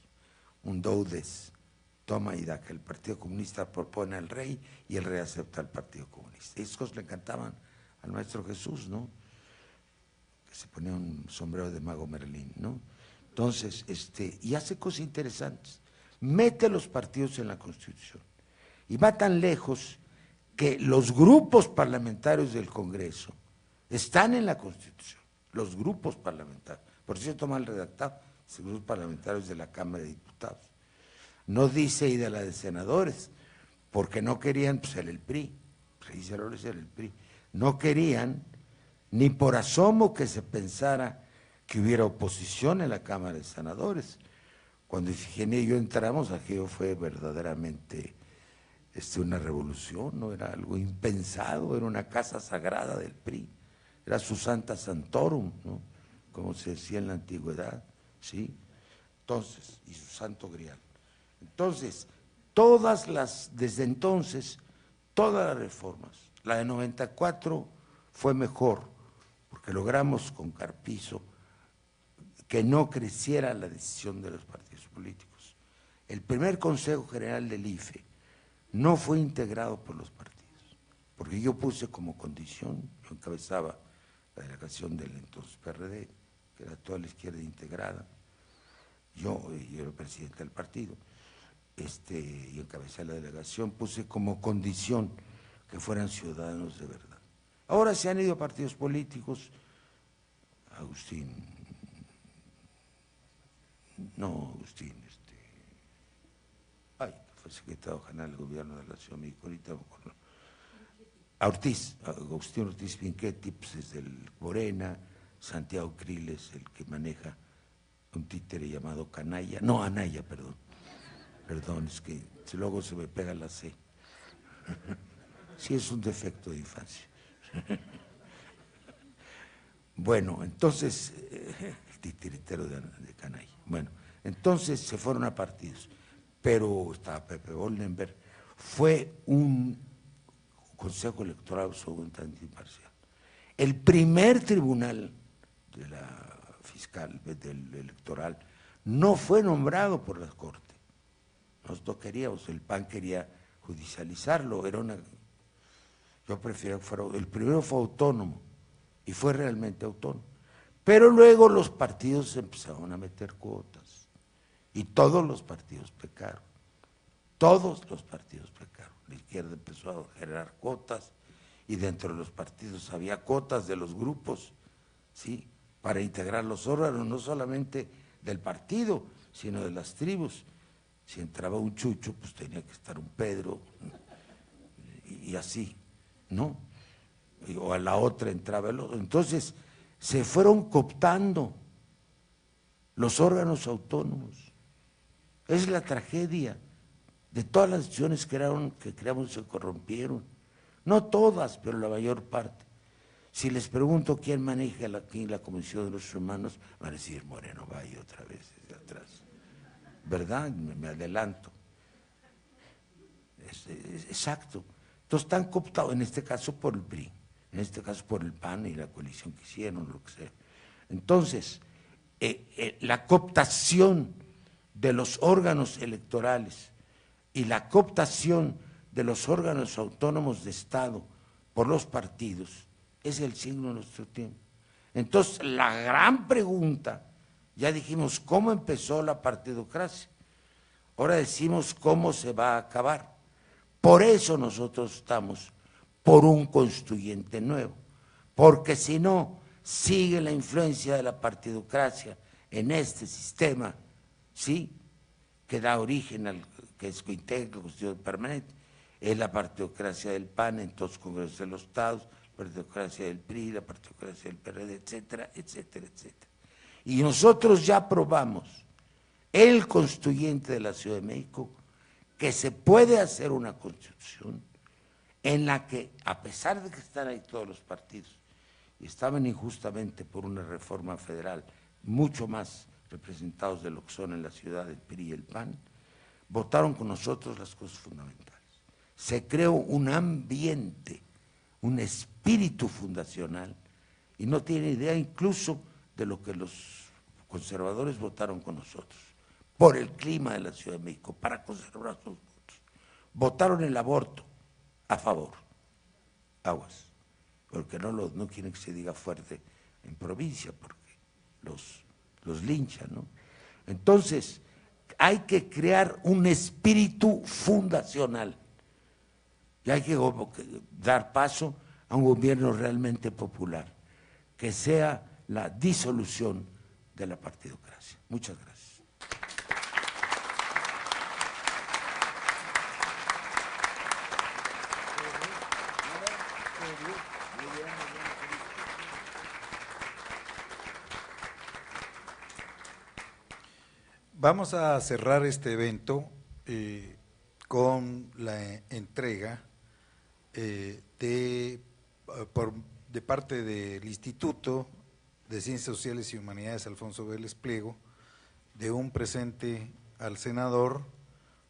Un doudes, toma y da, que el Partido Comunista propone al rey y el rey acepta al Partido Comunista. Y esas cosas le encantaban al Maestro Jesús, ¿no? Que se ponía un sombrero de mago Merlín, ¿no? Entonces, y hace cosas interesantes. Mete los partidos en la Constitución y va tan lejos que los grupos parlamentarios del Congreso están en la Constitución, los grupos parlamentarios, por cierto mal redactado, los grupos parlamentarios de la Cámara de Diputados. No dice y de la de senadores, porque no querían, pues era el PRI, Reyes Heroles era el PRI, no querían ni por asomo que se pensara que hubiera oposición en la Cámara de Senadores. Cuando Ifigenia y yo entramos, aquello fue verdaderamente una revolución, no era algo impensado, era una casa sagrada del PRI, era su Santa Santorum, ¿no? Como se decía en la antigüedad, ¿sí? Entonces, y su Santo Grial. Entonces, desde entonces, todas las reformas, la de 94 fue mejor, porque logramos con Carpizo que no creciera la decisión de los partidos políticos. El primer Consejo General del IFE no fue integrado por los partidos, porque yo puse como condición, yo encabezaba la delegación del entonces PRD, que era toda la izquierda integrada, yo era el presidente del partido, y encabezé la delegación, puse como condición que fueran ciudadanos de verdad. Ahora se han ido partidos políticos, Agustín, fue secretario general del gobierno de la Ciudad de México, ahorita Agustín Ortiz Pinchetti, pues es del Morena, Santiago Kriles, el que maneja un títere llamado Anaya, perdón, es que luego se me pega la C. Sí, es un defecto de infancia. Bueno, entonces, el titiritero de Canalla. Bueno, entonces se fueron a partidos, pero estaba Pepe Oldenberg, fue un consejo electoral absolutamente imparcial. El primer tribunal de la fiscal, del electoral, no fue nombrado por la Corte. Nosotros queríamos, el PAN quería judicializarlo, yo prefiero que fuera, el primero fue autónomo, y fue realmente autónomo. Pero luego los partidos empezaron a meter cuotas, y todos los partidos pecaron, La izquierda empezó a generar cuotas, y dentro de los partidos había cuotas de los grupos, ¿sí?, para integrar los órganos, no solamente del partido, sino de las tribus. Si entraba un Chucho, pues tenía que estar un Pedro, y así, ¿no? O a la otra entraba el otro. Entonces, se fueron cooptando los órganos autónomos. Es la tragedia de todas las decisiones que creamos se corrompieron. No todas, pero la mayor parte. Si les pregunto quién maneja aquí la Comisión de los Humanos, van a decir Moreno Valle otra vez desde atrás. ¿Verdad? Me adelanto. Exacto. Entonces están cooptados, en este caso por el PRI, en este caso por el PAN y la coalición que hicieron, lo que sea. Entonces, la cooptación de los órganos electorales y la cooptación de los órganos autónomos de Estado por los partidos es el signo de nuestro tiempo. Entonces, la gran pregunta, ya dijimos cómo empezó la partidocracia, ahora decimos cómo se va a acabar. Por eso nosotros estamos por un constituyente nuevo, porque si no, sigue la influencia de la partidocracia en este sistema, ¿sí?, que da origen al que es que integra la Constitución permanente, es la partidocracia del PAN en todos los congresos de los estados, la partidocracia del PRI, la partidocracia del PRD, etcétera, etcétera, etcétera. Y nosotros ya probamos el constituyente de la Ciudad de México que se puede hacer una constitución en la que, a pesar de que están ahí todos los partidos, y estaban injustamente por una reforma federal mucho más representados de lo que son en la ciudad el PRI y el PAN, votaron con nosotros las cosas fundamentales. Se creó un ambiente, un espíritu fundacional, y no tiene idea incluso de lo que los conservadores votaron con nosotros, por el clima de la Ciudad de México, para conservar sus votos. Votaron el aborto a favor, aguas, porque no quieren que se diga fuerte en provincia, porque los linchan, ¿no? Entonces, hay que crear un espíritu fundacional y hay que dar paso a un gobierno realmente popular, que sea la disolución de la partidocracia. Muchas gracias. Vamos a cerrar este evento con la entrega de parte del Instituto de Ciencias Sociales y Humanidades Alfonso Vélez Pliego de un presente al senador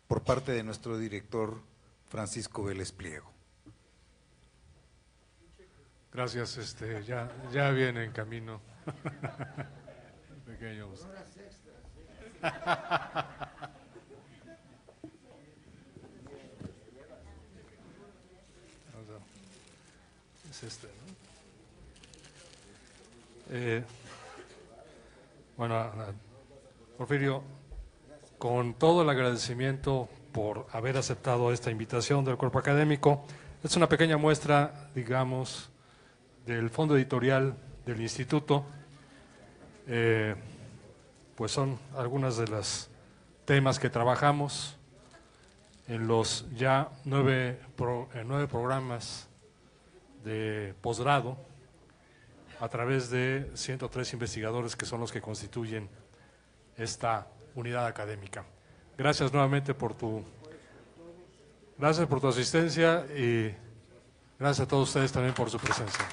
por parte de nuestro director Francisco Vélez Pliego. Gracias, ya viene en camino. Pequeños. Es ¿no? Bueno, Porfirio, con todo el agradecimiento por haber aceptado esta invitación del cuerpo académico, es una pequeña muestra, digamos, del fondo editorial del instituto. Pues son algunas de los temas que trabajamos en los ya 9 programas de posgrado a través de 103 investigadores que son los que constituyen esta unidad académica. Gracias nuevamente por tu asistencia y gracias a todos ustedes también por su presencia.